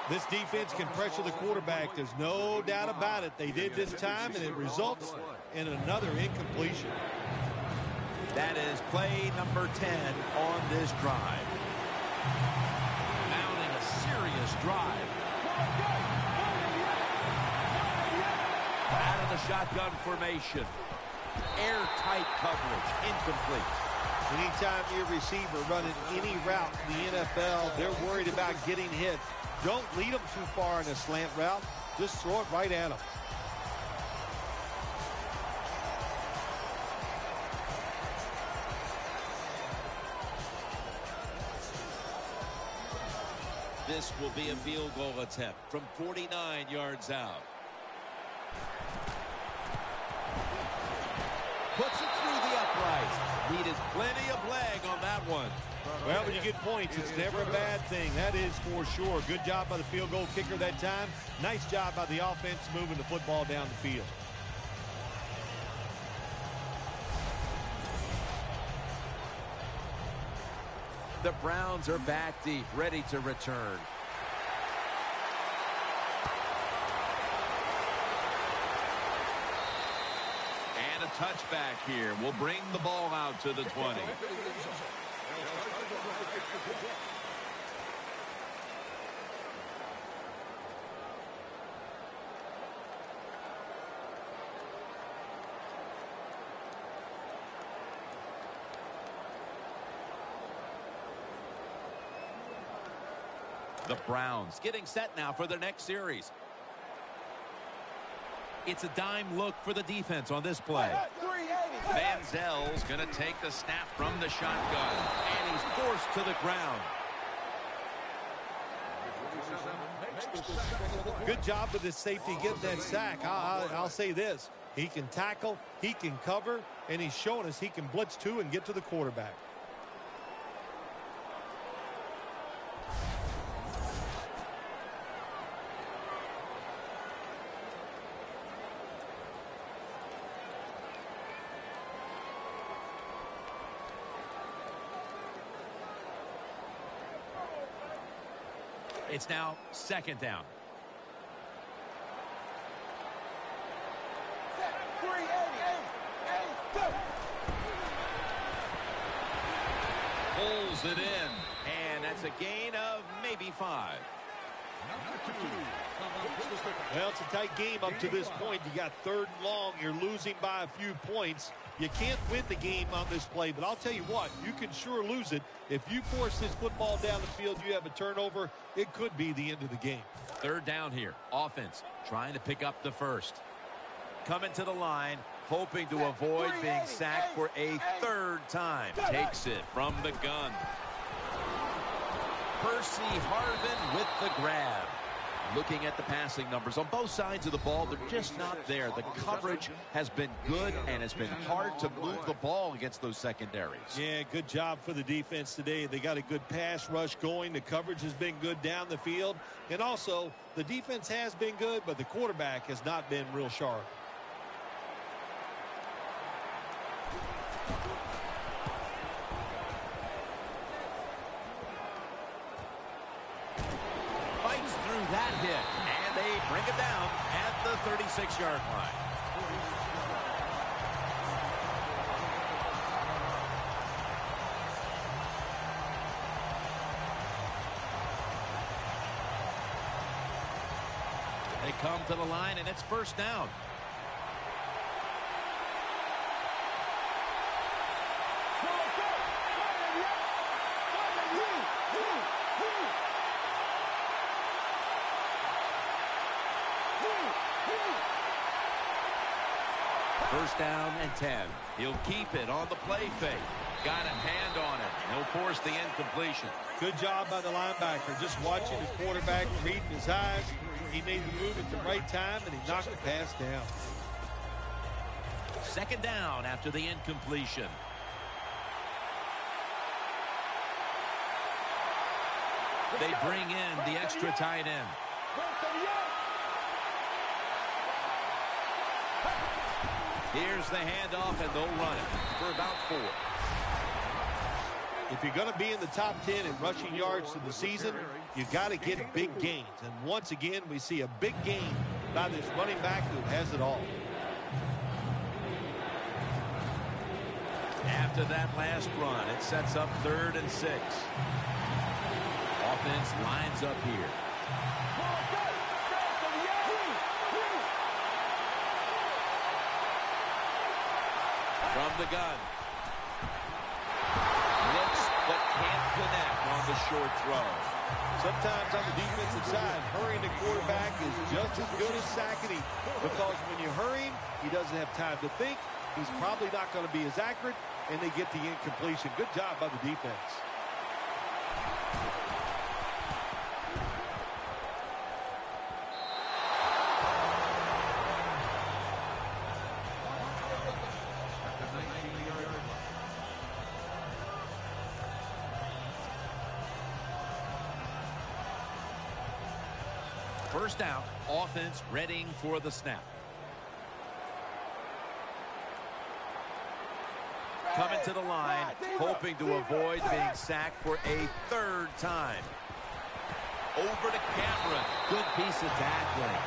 This defense can pressure the quarterback. There's no doubt about it. They did this time, and it results in another incompletion. That is play number 10 on this drive. Mounting a serious drive. shotgun formation. Airtight coverage. Incomplete. Anytime your receiver running any route in the NFL, they're worried about getting hit. Don't lead them too far in a slant route. Just throw it right at them. This will be a field goal attempt from 49 yards out. Puts it through the uprights. Needed plenty of leg on that one. Well, when you get points, it's never a bad thing. That is for sure. Good job by the field goal kicker that time. Nice job by the offense moving the football down the field. The Browns are back deep, ready to return. And a touchback here will bring the ball out to the 20. The Browns getting set now for their next series. It's a dime look for the defense on this play. Manziel's going to take the snap from the shotgun, and he's forced to the ground. Good job with his safety getting that sack. I'll say this. He can tackle, he can cover, and he's showing us he can blitz too and get to the quarterback. It's now second down. Pulls it in, and that's a gain of maybe 5. Well, it's a tight game up to this point. You got 3rd and long. You're losing by a few points. You can't win the game on this play, but I'll tell you what, you can sure lose it. If you force this football down the field, you have a turnover, it could be the end of the game. 3rd down here. Offense trying to pick up the first. Coming to the line, hoping to avoid being sacked for a 3rd time. Takes it from the gun. Percy Harvin with the grab. Looking at the passing numbers on both sides of the ball, they're just not there. The coverage has been good, and it's been hard to move the ball against those secondaries. Yeah, good job for the defense today. They got a good pass rush going. The coverage has been good down the field. And also, the defense has been good, but the quarterback has not been real sharp. That hit, and they bring it down at the 36-yard line. They come to the line, and it's first down. First down and 10. He'll keep it on the play fake. Got a hand on it. He'll force the incompletion. Good job by the linebacker. Just watching the quarterback, reading his eyes. He made the move at the right time, and he knocked the pass down. Second down after the incompletion. They bring in the extra tight end. Here's the handoff, and they'll run it for about 4. If you're going to be in the top 10 in rushing yards in the season, you got to get big gains. And once again, we see a big gain by this running back who has it all. After that last run, it sets up 3rd and 6. Offense lines up here. From the gun. Looks but can't connect on the short throw. Sometimes on the defensive side, hurrying the quarterback is just as good as sacking him, because when you hurry him, he doesn't have time to think. He's probably not going to be as accurate, and they get the incompletion. Good job by the defense. First out, offense readying for the snap. Coming to the line, hoping to avoid being sacked for a third time. Over to Cameron. Good piece of tackling.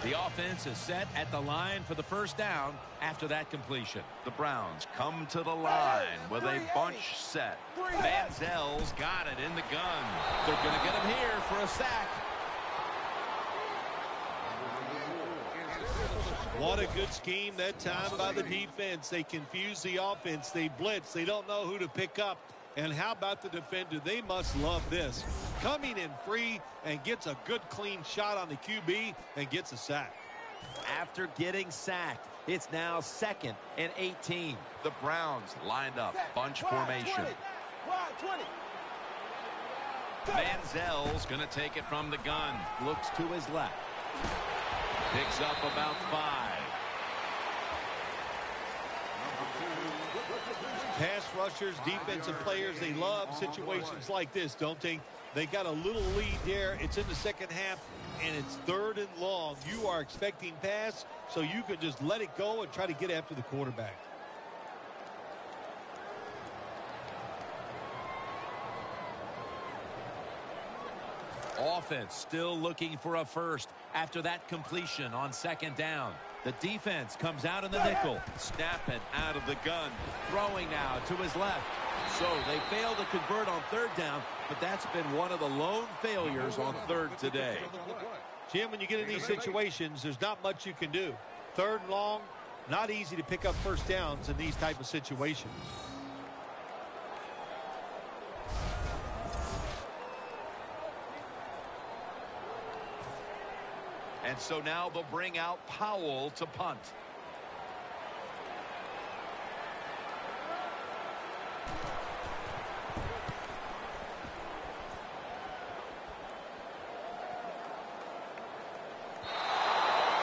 The offense is set at the line for the first down after that completion. The Browns come to the line with a bunch set. Manziel's got it in the gun. They're going to get him here for a sack. What a good scheme that time by the defense. They confuse the offense. They blitz. They don't know who to pick up. And how about the defender? They must love this. Coming in free and gets a good clean shot on the QB and gets a sack. After getting sacked, it's now 2nd and 18. The Browns lined up, bunch formation. Manziel's going to take it from the gun. Looks to his left. Picks up about 5. Pass rushers, defensive players, they love situations like this, don't they? They got a little lead there. It's in the second half, and it's 3rd and long. You are expecting pass, so you can just let it go and try to get after the quarterback. Offense still looking for a first after that completion on 2nd down. The defense comes out in the nickel. Snap it out of the gun. Throwing now to his left. So they failed to convert on 3rd down, but that's been one of the lone failures on 3rd today. Jim, when you get in these situations, there's not much you can do. 3rd and long, not easy to pick up first downs in these type of situations. And so now they'll bring out Powell to punt.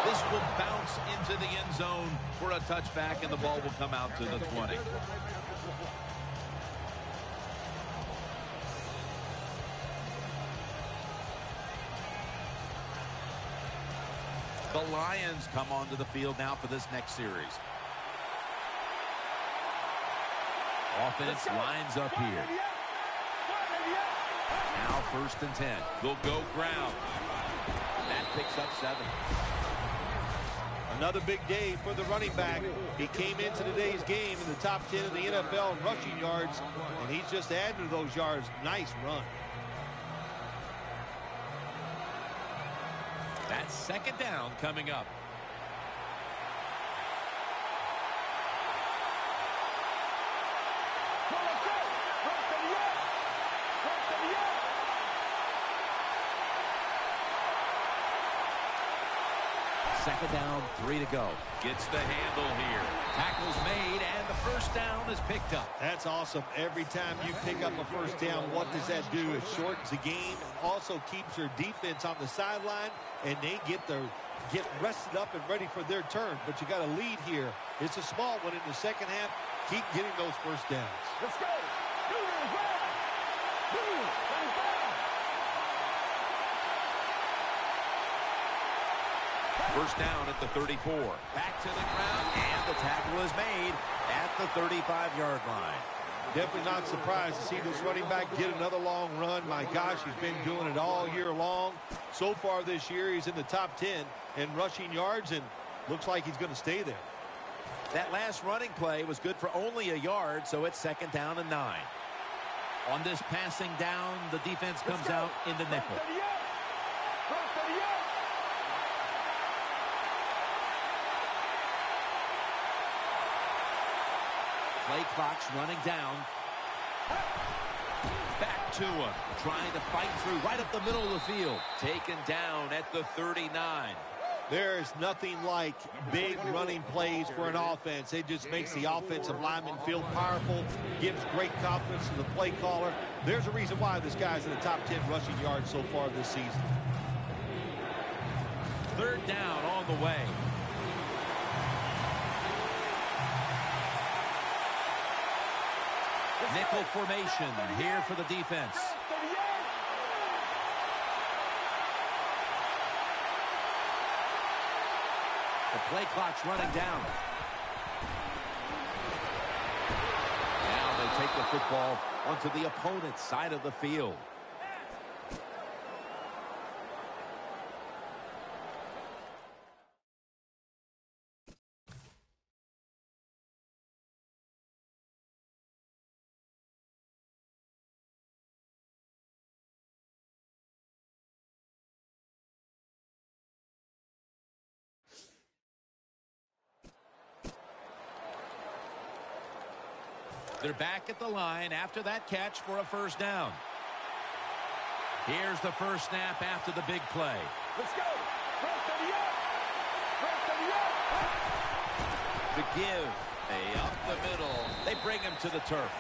This will bounce into the end zone for a touchback, and the ball will come out to the 20. The Lions come onto the field now for this next series. Offense lines up here. Now 1st and 10. They'll go ground. That picks up 7. Another big day for the running back. He came into today's game in the top 10 in the NFL in rushing yards, and he's just added to those yards. Nice run. That's 2nd down coming up. Second down, 3 to go. Gets the handle here. Tackle's made, and the first down is picked up. That's awesome. Every time you pick up a first down, what does that do? It shortens the game. It also keeps your defense on the sideline, and they get rested up and ready for their turn. But you got a lead here. It's a small one in the second half. Keep getting those first downs. Let's go. First down at the 34. Back to the ground, and the tackle is made at the 35-yard line. Definitely not surprised to see this running back get another long run. My gosh, he's been doing it all year long. So far this year, he's in the top 10 in rushing yards, and looks like he's going to stay there. That last running play was good for only a yard, so it's 2nd down and 9. On this passing down, the defense comes out in the nickel. Play clock's running down. Back to him, trying to fight through right up the middle of the field. Taken down at the 39. There's nothing like big running plays for an offense. It just makes the offensive lineman feel powerful, gives great confidence to the play caller. There's a reason why this guy's in the top 10 rushing yards so far this season. Third down on the way. Nickel formation here for the defense. The play clock's running down. Now they take the football onto the opponent's side of the field. They're back at the line after that catch for a first down. Here's the first snap after the big play. Let's go. The give. Up the middle. They bring him to the turf.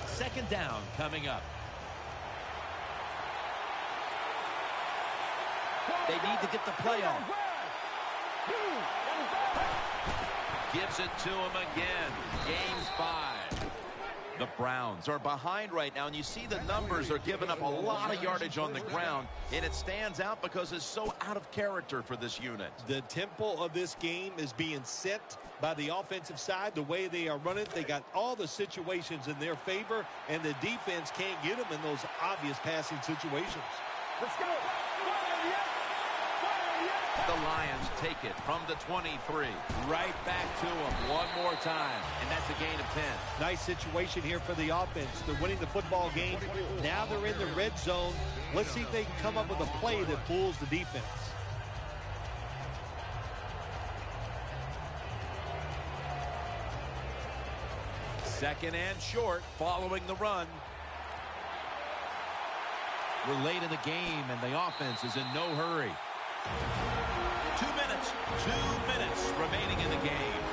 Second down coming up. They need to get the play on. Gives it to him again. Gains 5. The Browns are behind right now, and you see the numbers are giving up a lot of yardage on the ground, and it stands out because it's so out of character for this unit. The tempo of this game is being set by the offensive side. The way they are running, they got all the situations in their favor, and the defense can't get them in those obvious passing situations. Let's go. The Lions take it from the 23. Right back to him one more time, and that's a gain of 10. Nice situation here for the offense. They're winning the football game. Now they're in the red zone. Let's see if they can come up with a play that fools the defense. Second and short following the run. We're late in the game, and the offense is in no hurry. 2 minutes remaining in the game.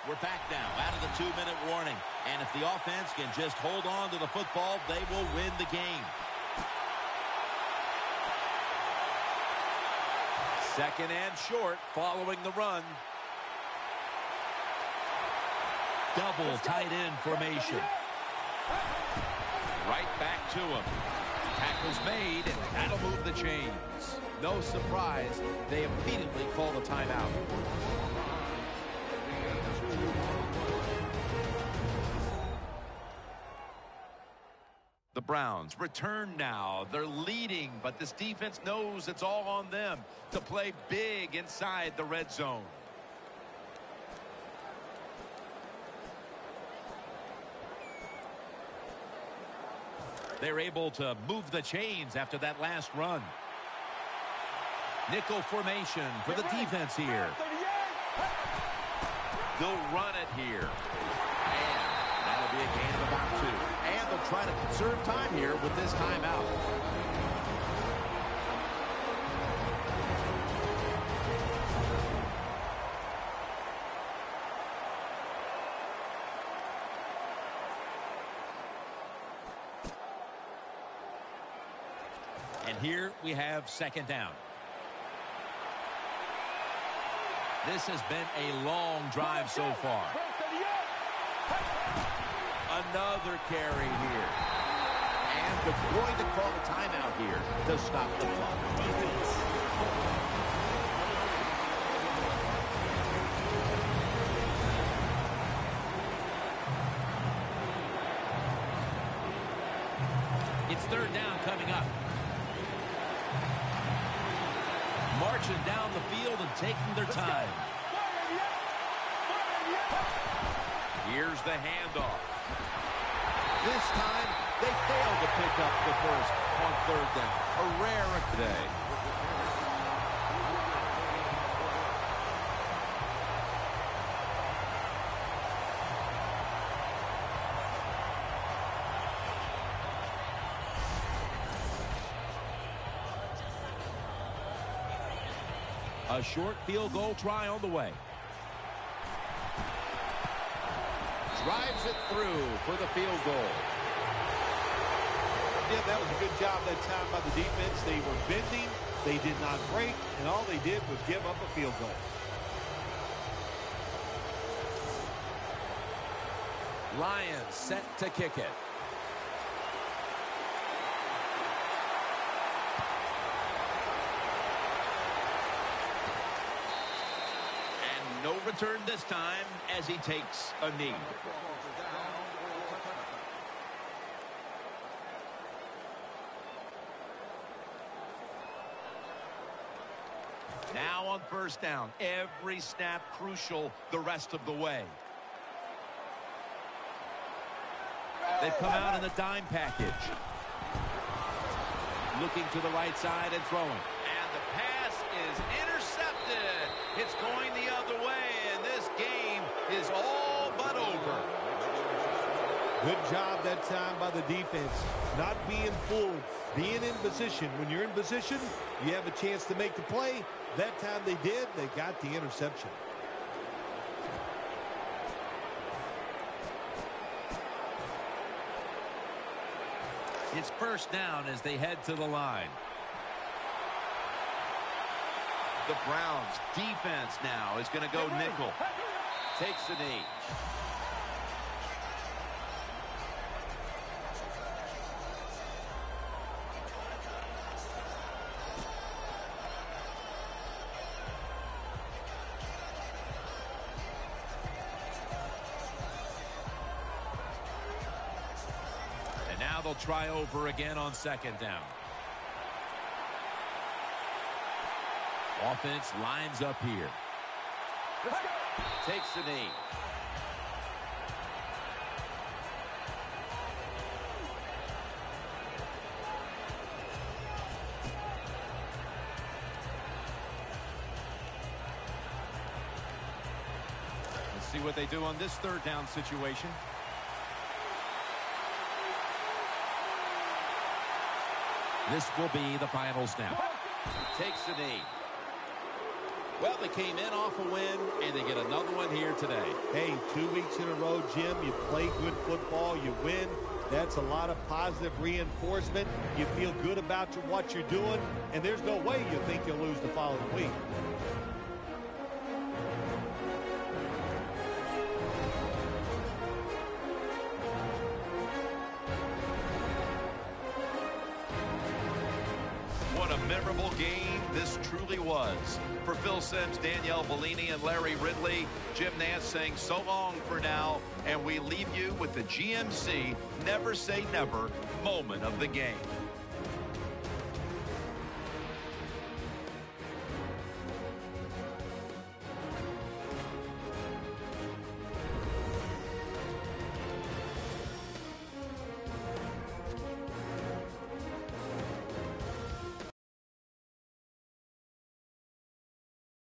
We're back now out of the 2-minute warning. And if the offense can just hold on to the football, they will win the game. Second and short following the run. Double tight end formation. Right back to him. Tackle's made, and that'll move the chains. No surprise, they immediately call the timeout. The Browns return now. They're leading, but this defense knows it's all on them to play big inside the red zone. They're able to move the chains after that last run. Nickel formation for the defense here. They'll run it here. And that'll be a gain of about 2. And they'll try to conserve time here with this timeout. And here we have second down. This has been a long drive so far. Another carry here. And they're going to call a timeout here to stop the clock. marching down the field and taking their time. Here's the handoff. This time, they failed to pick up the first on third down. A rare today. A short field goal try on the way. Drives it through for the field goal. Yeah, that was a good job that time by the defense. They were bending, they did not break, and all they did was give up a field goal. Lions set to kick it. And no return this time as he takes a knee. Now on first down, every snap crucial the rest of the way. They've come out in the dime package. Looking to the right side and throwing. And the pass is intercepted. It's going the other way, and this game is all but over. Good job that time by the defense. Not being fooled, being in position. When you're in position, you have a chance to make the play. That time they did. They got the interception. It's first down as they head to the line. The Browns defense now is going to go nickel. Takes the knee. And now they'll try over again on second down. Offense lines up here. Takes the knee. Let's see what they do on this third down situation. This will be the final snap. Takes the knee. Well, they came in off a win, and they get another one here today. Hey, 2 weeks in a row, Jim, you play good football, you win. That's a lot of positive reinforcement. You feel good about what you're doing, and there's no way you think you'll lose the following week. What a memorable game this truly was. For Phil Simms, Danielle Bellini, and Larry Ridley, Jim Nance saying so long for now, and we leave you with the GMC Never Say Never moment of the game.